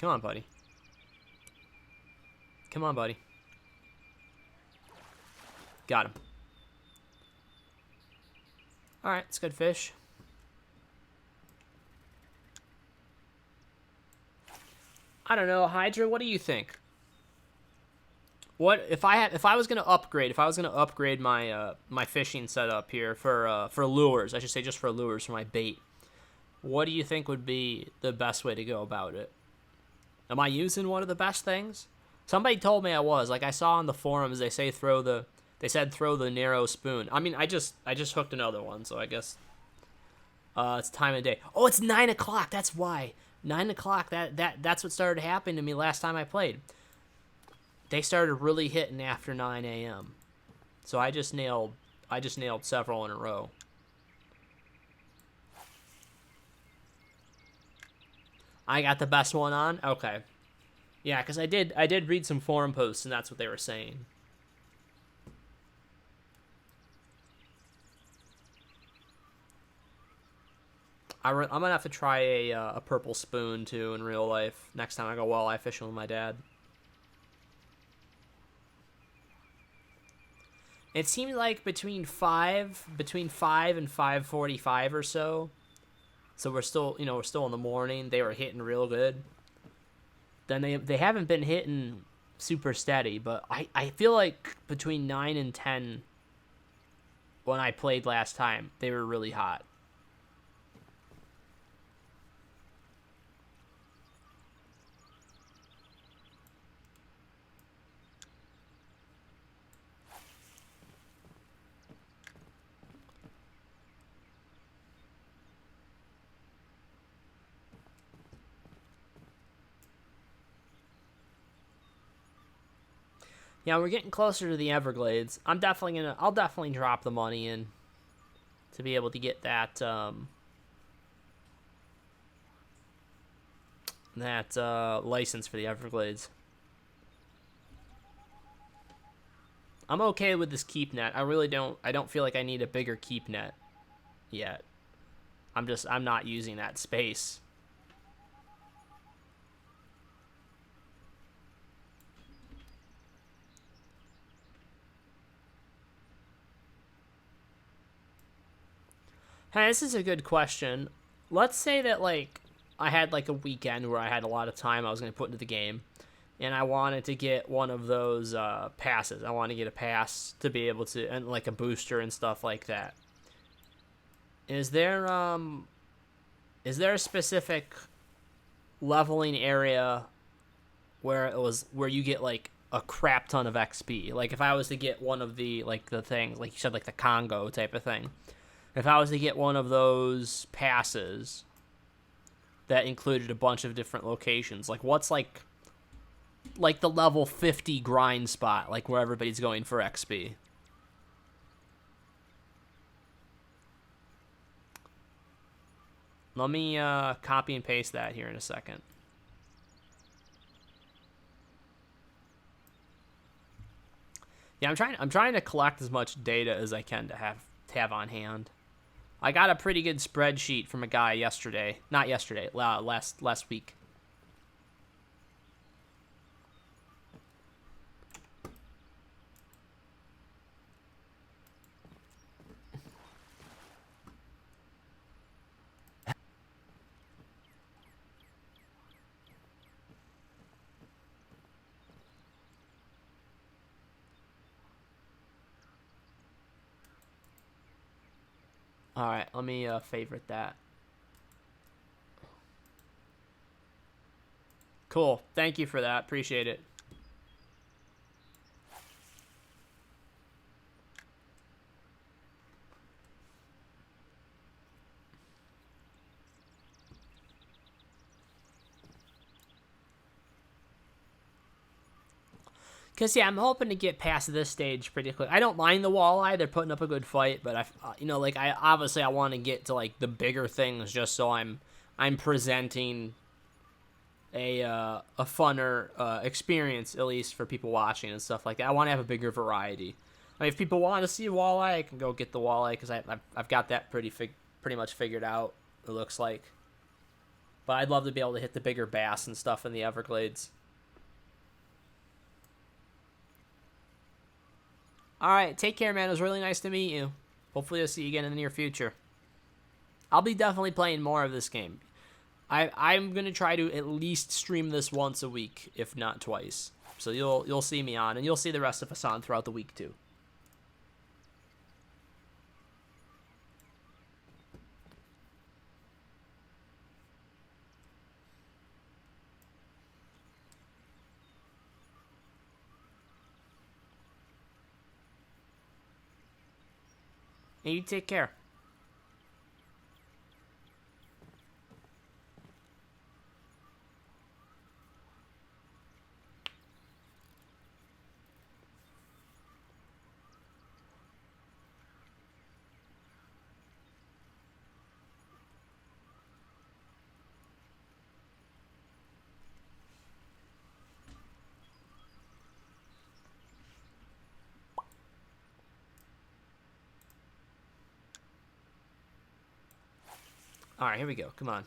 Come on, buddy. Come on, buddy. Got him. Alright, it's good fish. I don't know, Hydra, what do you think? What if I was gonna upgrade my my fishing setup here for lures, I should say just for lures for my bait. What do you think would be the best way to go about it? Am I using one of the best things? Somebody told me I was. Like, I saw on the forums they said throw the narrow spoon. I mean, I just hooked another one, so I guess it's time of day. Oh, it's 9 o'clock. That's why. 9 o'clock. That's what started happening to me last time I played. They started really hitting after 9 a.m. So I just nailed several in a row. I got the best one on? Okay. Yeah, because I did read some forum posts, and that's what they were saying. I'm going to have to try a purple spoon, too, in real life next time I go walleye fishing with my dad. It seemed like between 5 and 5:45 or so. So we're still in the morning. They were hitting real good. Then they haven't been hitting super steady, but I feel like between 9 and 10 when I played last time, they were really hot. Yeah, we're getting closer to the Everglades. I'll definitely drop the money in to be able to get that license for the Everglades. I'm okay with this keep net. I don't feel like I need a bigger keep net yet. I'm not using that space. Hey, this is a good question. Let's say that, like, I had, like, a weekend where I had a lot of time I was going to put into the game, and I wanted to get one of those passes. I want to get a pass to be able to, and, like, a booster and stuff like that. Is there a specific leveling area where you get, like, a crap ton of XP? Like, if I was to get one of the things, like you said, like the Congo type of thing. If I was to get one of those passes that included a bunch of different locations, like what's like the level 50 grind spot, like where everybody's going for XP? Let me copy and paste that here in a second. Yeah, I'm trying to collect as much data as I can to have on hand. I got a pretty good spreadsheet from a guy yesterday. Not yesterday, last week. All right, let me favorite that. Cool. Thank you for that. Appreciate it. Because, yeah, I'm hoping to get past this stage pretty quick. I don't mind the walleye. They're putting up a good fight. But, I want to get to, like, the bigger things just so I'm presenting a funner experience, at least for people watching and stuff like that. I want to have a bigger variety. I mean, if people want to see a walleye, I can go get the walleye because I've got that pretty much figured out, it looks like. But I'd love to be able to hit the bigger bass and stuff in the Everglades. All right, take care, man. It was really nice to meet you. Hopefully I'll see you again in the near future. I'll be definitely playing more of this game. I'm gonna try to at least stream this once a week, if not twice. So you'll see me on, and you'll see the rest of us on throughout the week too. And you take care. All right, here we go. Come on.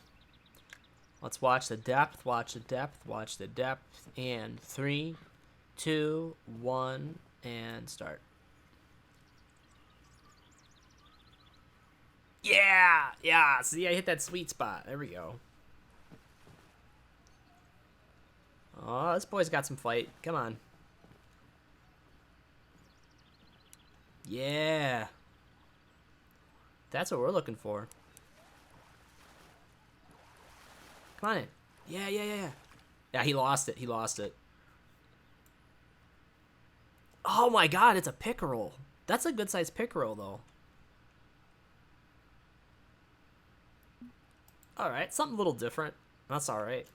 Let's watch the depth, watch the depth, watch the depth. And 3, 2, 1, and start. Yeah. See, I hit that sweet spot. There we go. Oh, this boy's got some fight. Come on. Yeah. That's what we're looking for. Come on in. Yeah. Yeah, he lost it. Oh my god, it's a pickerel. That's a good sized pickerel, though. Alright, something a little different. That's alright.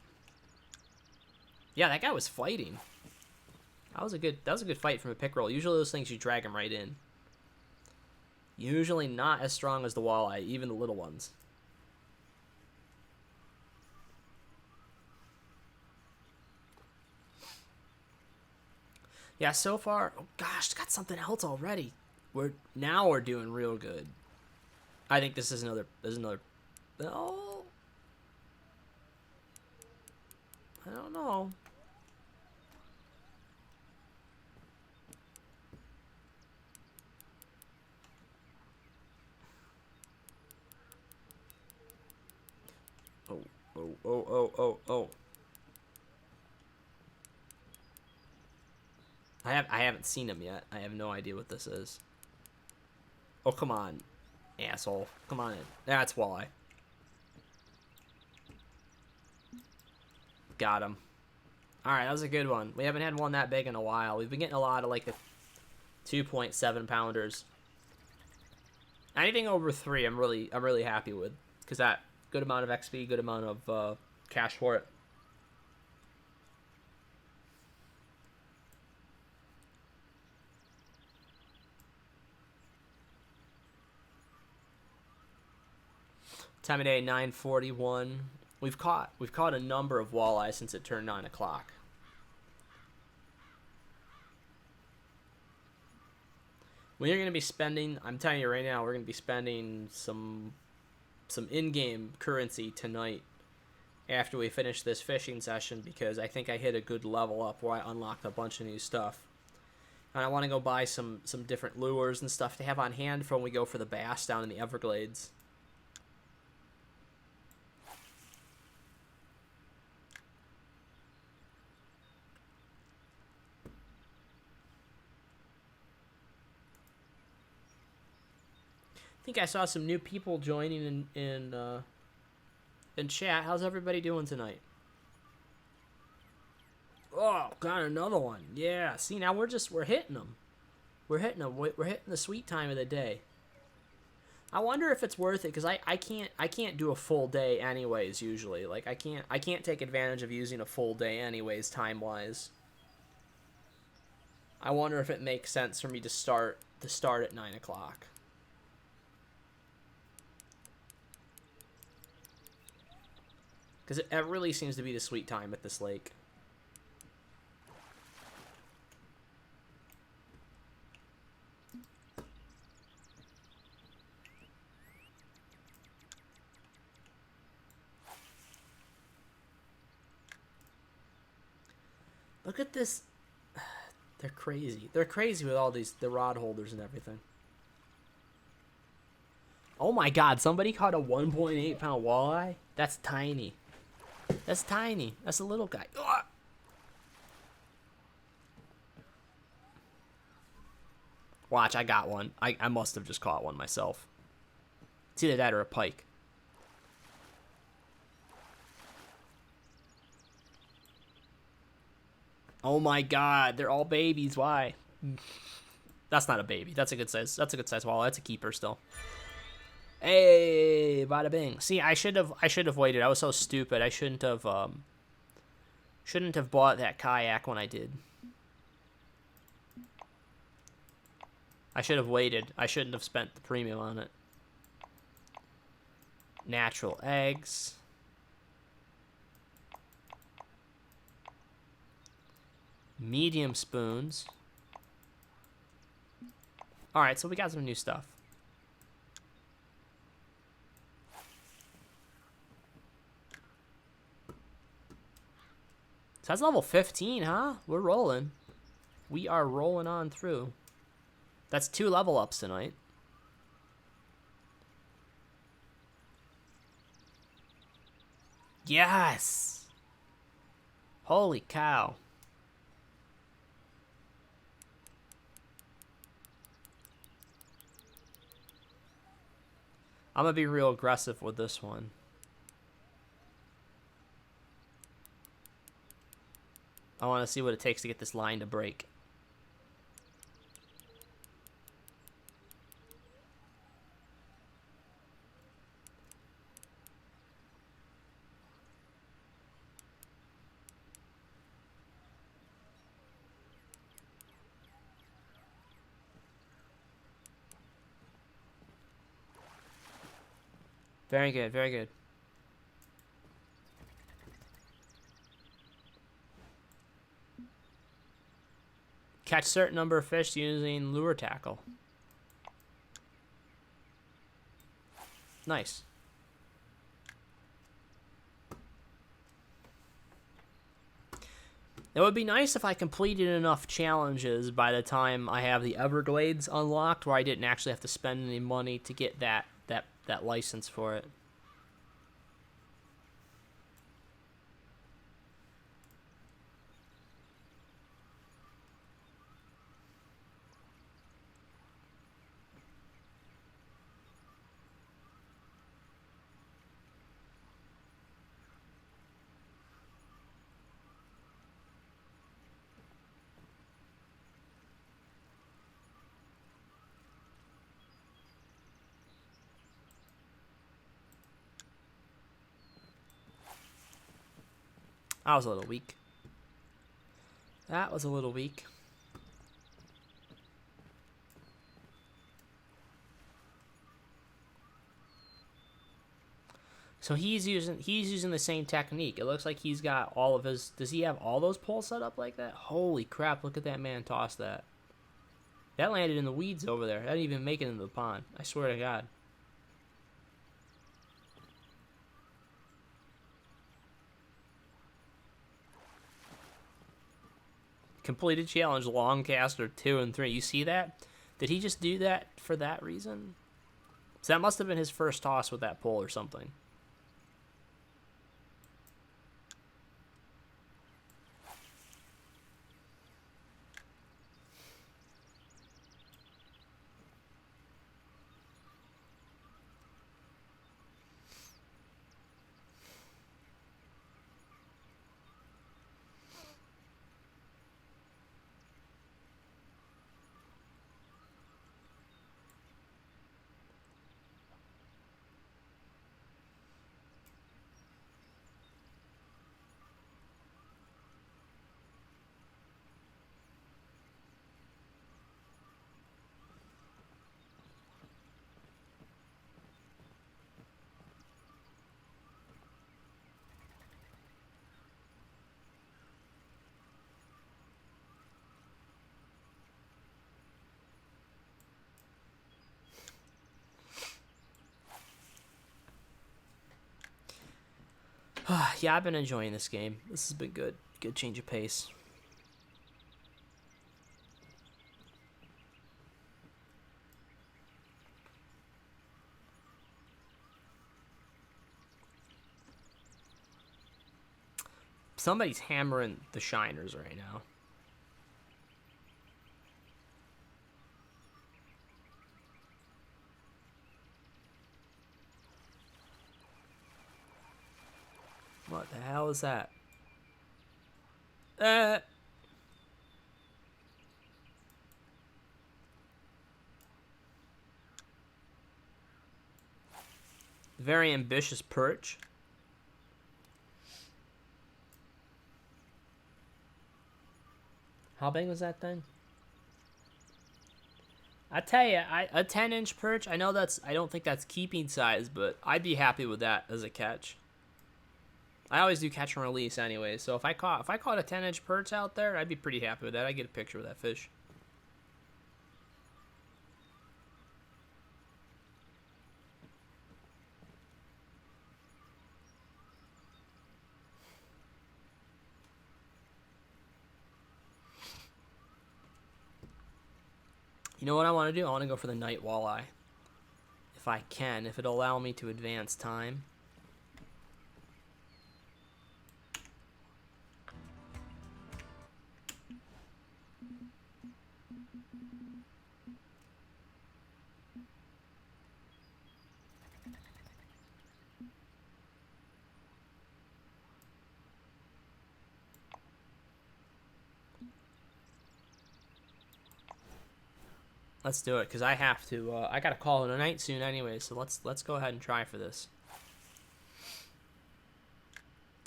Yeah, that guy was fighting. That was a good fight from a pickerel. Usually those things, you drag them right in. Usually not as strong as the walleye, even the little ones. Yeah, so far, oh gosh, got something else already. We're doing real good. I think this is another. Oh, I don't know. Oh. I haven't seen him yet. I have no idea what this is. Oh, come on, asshole. Come on in. That's walleye. Got him. Alright, that was a good one. We haven't had one that big in a while. We've been getting a lot of, like, the 2.7 pounders. Anything over 3, I'm really happy with. Because that, good amount of XP, good amount of cash for it. Time of day 9:41. We've caught a number of walleye since it turned 9 o'clock. We're going to be spending, I'm telling you right now, we're going to be spending some in-game currency tonight after we finish this fishing session, because I think I hit a good level up where I unlocked a bunch of new stuff. And I want to go buy some different lures and stuff to have on hand for when we go for the bass down in the Everglades. I think I saw some new people joining in chat. How's everybody doing tonight? Oh, got another one. Yeah. See, now we're hitting them. We're hitting them. We're hitting the sweet time of the day. I wonder if it's worth it, because I can't do a full day anyways. Usually, like I can't take advantage of using a full day anyways, time wise. I wonder if it makes sense for me to start at 9 o'clock. Because it really seems to be the sweet time at this lake. Look at this. They're crazy. They're crazy with all the rod holders and everything. Oh my god, somebody caught a 1.8 pound walleye? That's tiny. That's tiny. That's a little guy. Ugh. Watch, I got one. I must have just caught one myself. It's either that or a pike. Oh my god, they're all babies. Why? That's not a baby. That's a good size. That's a good size walleye. That's a keeper still. Hey, bada bing. See, I should have waited. I was so stupid. I shouldn't have bought that kayak when I did. I should have waited. I shouldn't have spent the premium on it. Natural eggs. Medium spoons. Alright, so we got some new stuff. So that's level 15, huh? We're rolling. We are rolling on through. That's 2 level ups tonight. Yes! Holy cow. I'm gonna be real aggressive with this one. I want to see what it takes to get this line to break. Very good, very good. Catch certain number of fish using lure tackle. Nice. It would be nice if I completed enough challenges by the time I have the Everglades unlocked, where I didn't actually have to spend any money to get that license for it. I was a little weak. That was a little weak. So he's using the same technique. It looks like he's got all of his. Does he have all those poles set up like that? Holy crap! Look at that man toss that. That landed in the weeds over there. That didn't even make it into the pond. I swear to God. Completed challenge, long caster 2 and 3. You see that? Did he just do that for that reason? So that must have been his first toss with that pole or something. Yeah, I've been enjoying this game. This has been good. Good change of pace. Somebody's hammering the shiners right now. What the hell is that? Very ambitious perch. How big was that thing? I tell you, a 10-inch perch. I know I don't think that's keeping size, but I'd be happy with that as a catch. I always do catch and release anyway, so if I caught a 10-inch perch out there, I'd be pretty happy with that. I'd get a picture of that fish. You know what I want to do? I want to go for the night walleye. If I can, if it'll allow me to advance time. Let's do it, because I have to. I gotta call it a night soon anyway. So let's go ahead and try for this.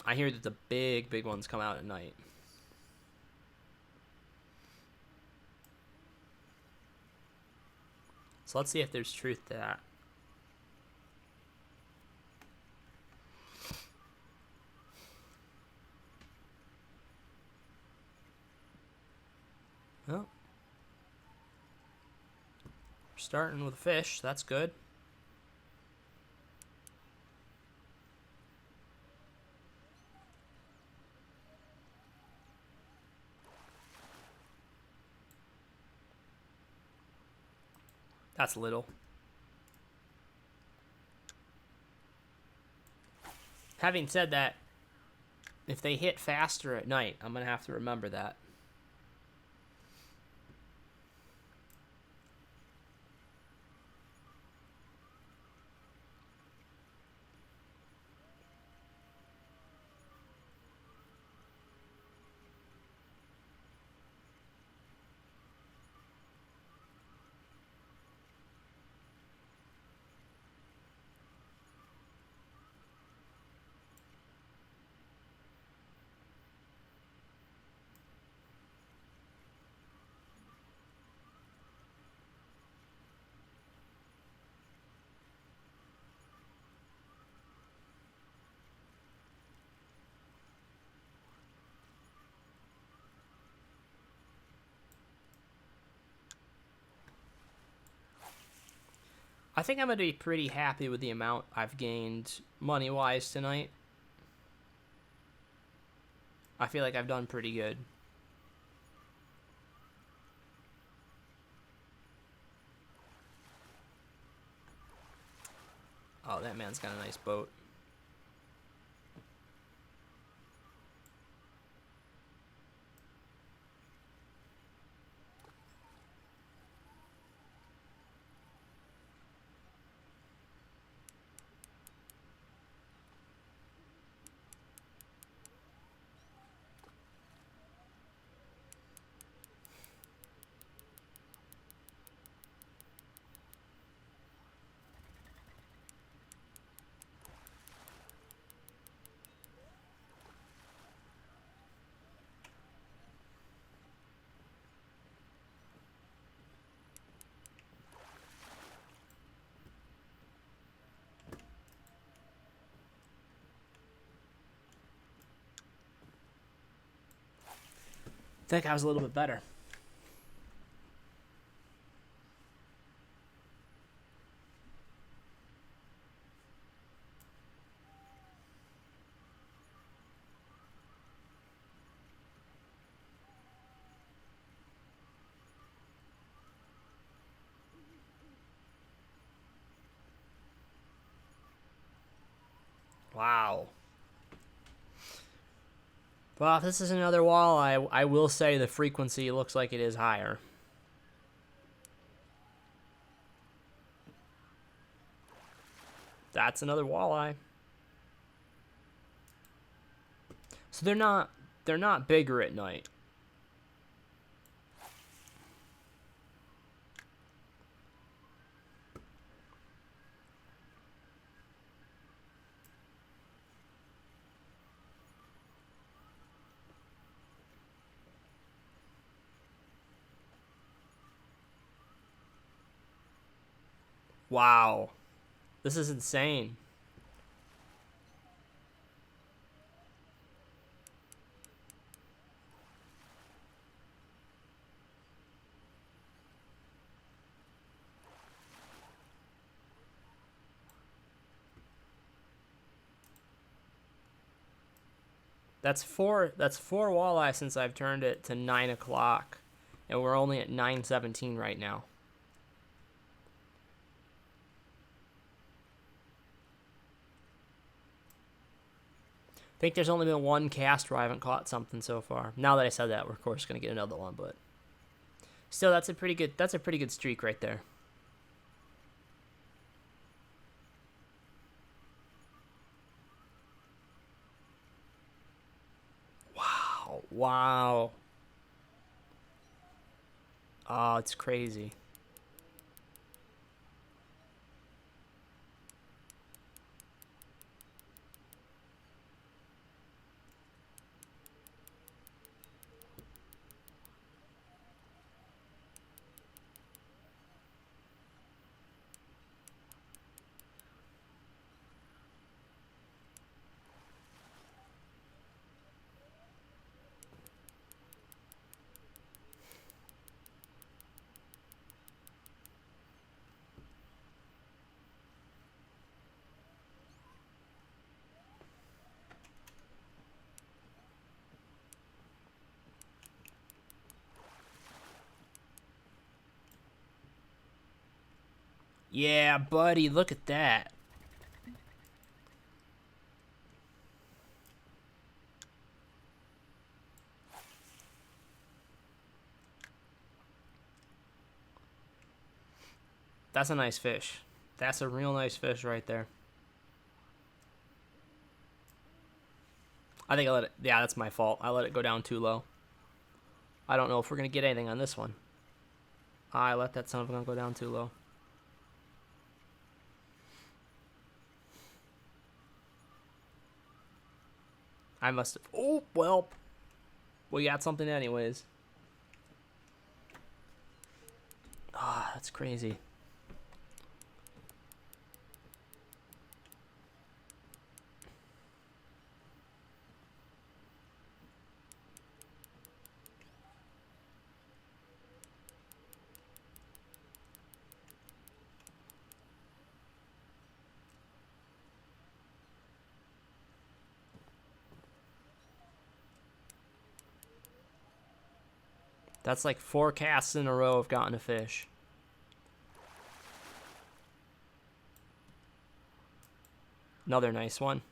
I hear that the big ones come out at night. So let's see if there's truth to that. Well, we're starting with a fish. That's good. That's little. Having said that, if they hit faster at night, I'm going to have to remember that. I think I'm going to be pretty happy with the amount I've gained money-wise tonight. I feel like I've done pretty good. Oh, that man's got a nice boat. I think I was a little bit better. Wow. Well, if this is another walleye, I will say the frequency looks like it is higher. That's another walleye. So they're not bigger at night. Wow. This is insane. That's four walleye since I've turned it to 9 o'clock. And we're only at 9:17 right now. I think there's only been one cast where I haven't caught something so far. Now that I said that, we're of course gonna get another one, but still, that's a pretty good streak right there. Wow, wow. Oh, it's crazy. Yeah, buddy, look at that. That's a nice fish. That's a real nice fish right there. I think I let it... Yeah, that's my fault. I let it go down too low. I don't know if we're going to get anything on this one. I let that son of a gun go down too low. I must have... Oh, well. We got something anyways. Ah, that's crazy. That's like 4 casts in a row of gotten a fish. Another nice one.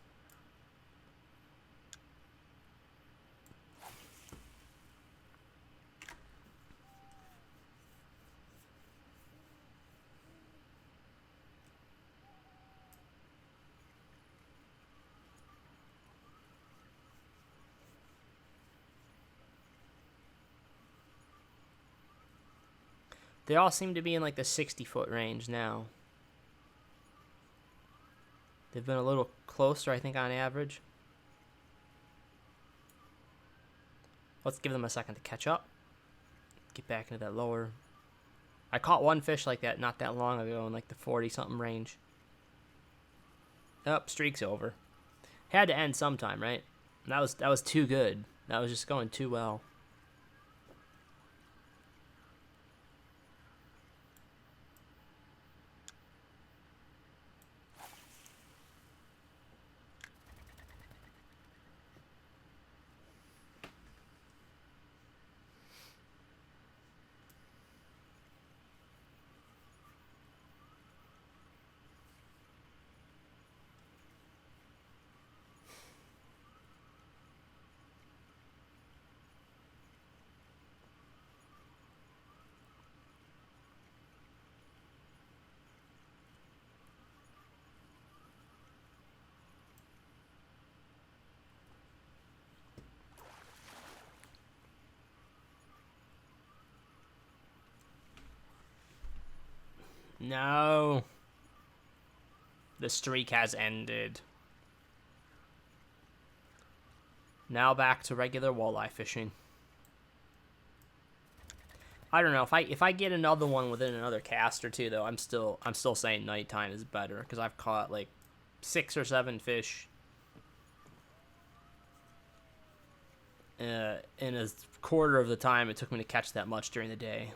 They all seem to be in like the 60-foot range now. They've been a little closer, I think, on average. Let's give them a second to catch up. Get back into that lower. I caught one fish like that not that long ago in like the 40-something range. Oh, streak's over. Had to end sometime, right? That was too good. That was just going too well. No. The streak has ended. Now back to regular walleye fishing. I don't know if I get another one within another cast or two though. I'm still saying nighttime is better because I've caught like 6 or 7 fish in a quarter of the time it took me to catch that much during the day.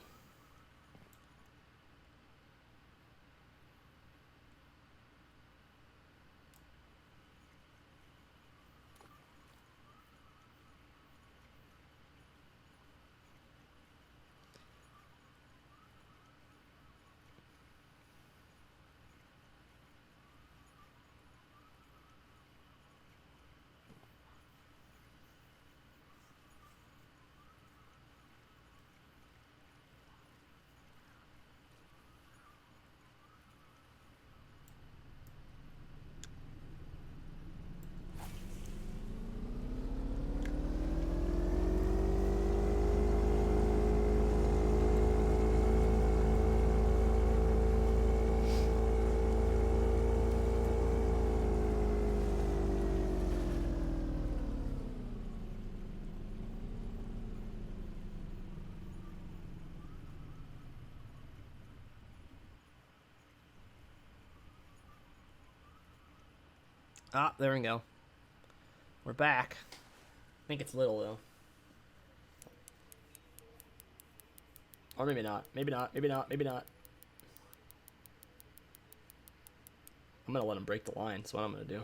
Ah, there we go. We're back. I think it's little, though. Or maybe not. Maybe not. Maybe not. Maybe not. I'm going to let him break the line. That's what I'm going to do.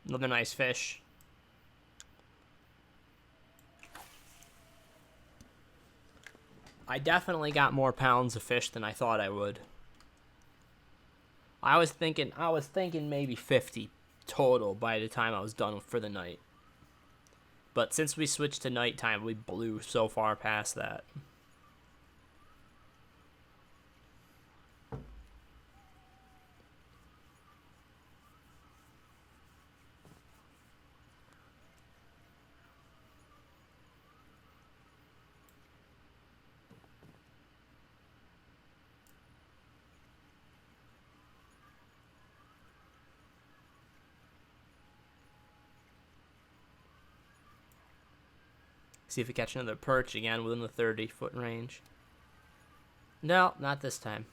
Another nice fish. I definitely got more pounds of fish than I thought I would. I was thinking maybe 50 total by the time I was done for the night. But since we switched to nighttime, we blew so far past that. See if we catch another perch again within the 30-foot range. No, not this time.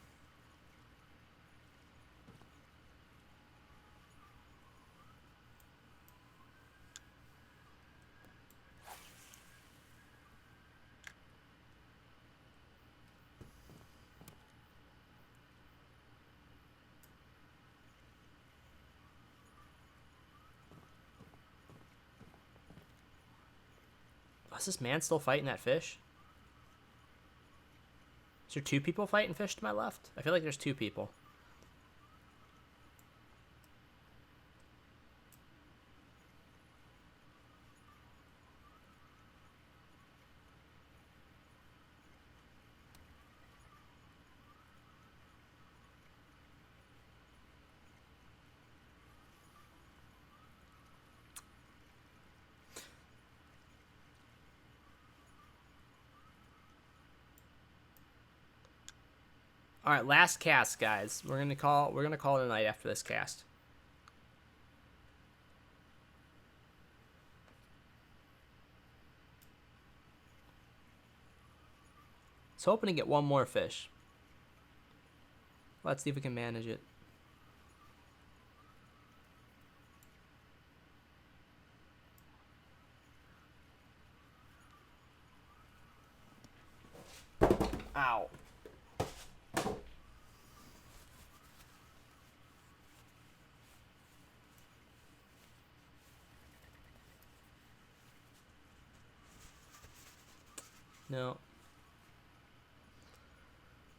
Is this man still fighting that fish? Is there 2 people fighting fish to my left? I feel like there's 2 people. All right, last cast, guys. We're gonna call it a night after this cast. It's hoping to get 1 more fish. Let's see if we can manage it. Ow. No.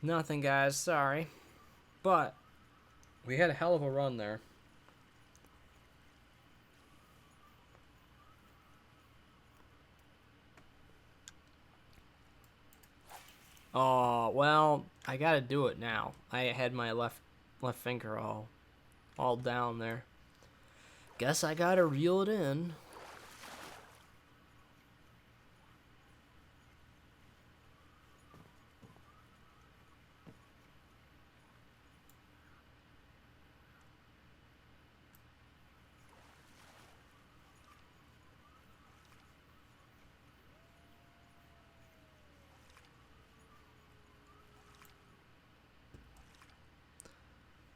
Nothing, guys. Sorry. But we had a hell of a run there. Oh, well, I gotta do it now. I had my left finger all down there. Guess I gotta reel it in.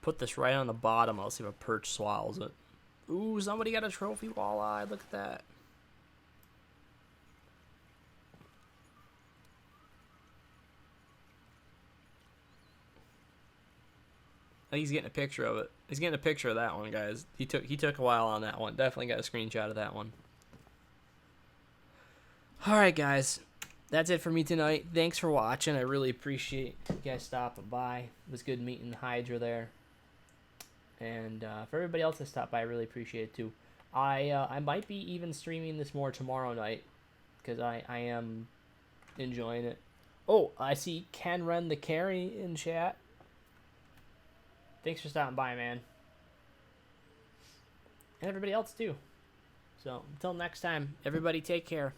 Put this right on the bottom. I'll see if a perch swallows it. Ooh, somebody got a trophy walleye. Look at that. I think he's getting a picture of it. He's getting a picture of that one, guys. He took a while on that one. Definitely got a screenshot of that one. All right, guys. That's it for me tonight. Thanks for watching. I really appreciate you guys stopping by. It was good meeting Hydra there. And for everybody else that stopped by, I really appreciate it too. I might be even streaming this more tomorrow night because I am enjoying it. Oh, I see Ken Ren the Carry in chat. Thanks for stopping by, man. And everybody else too. So until next time, everybody take care.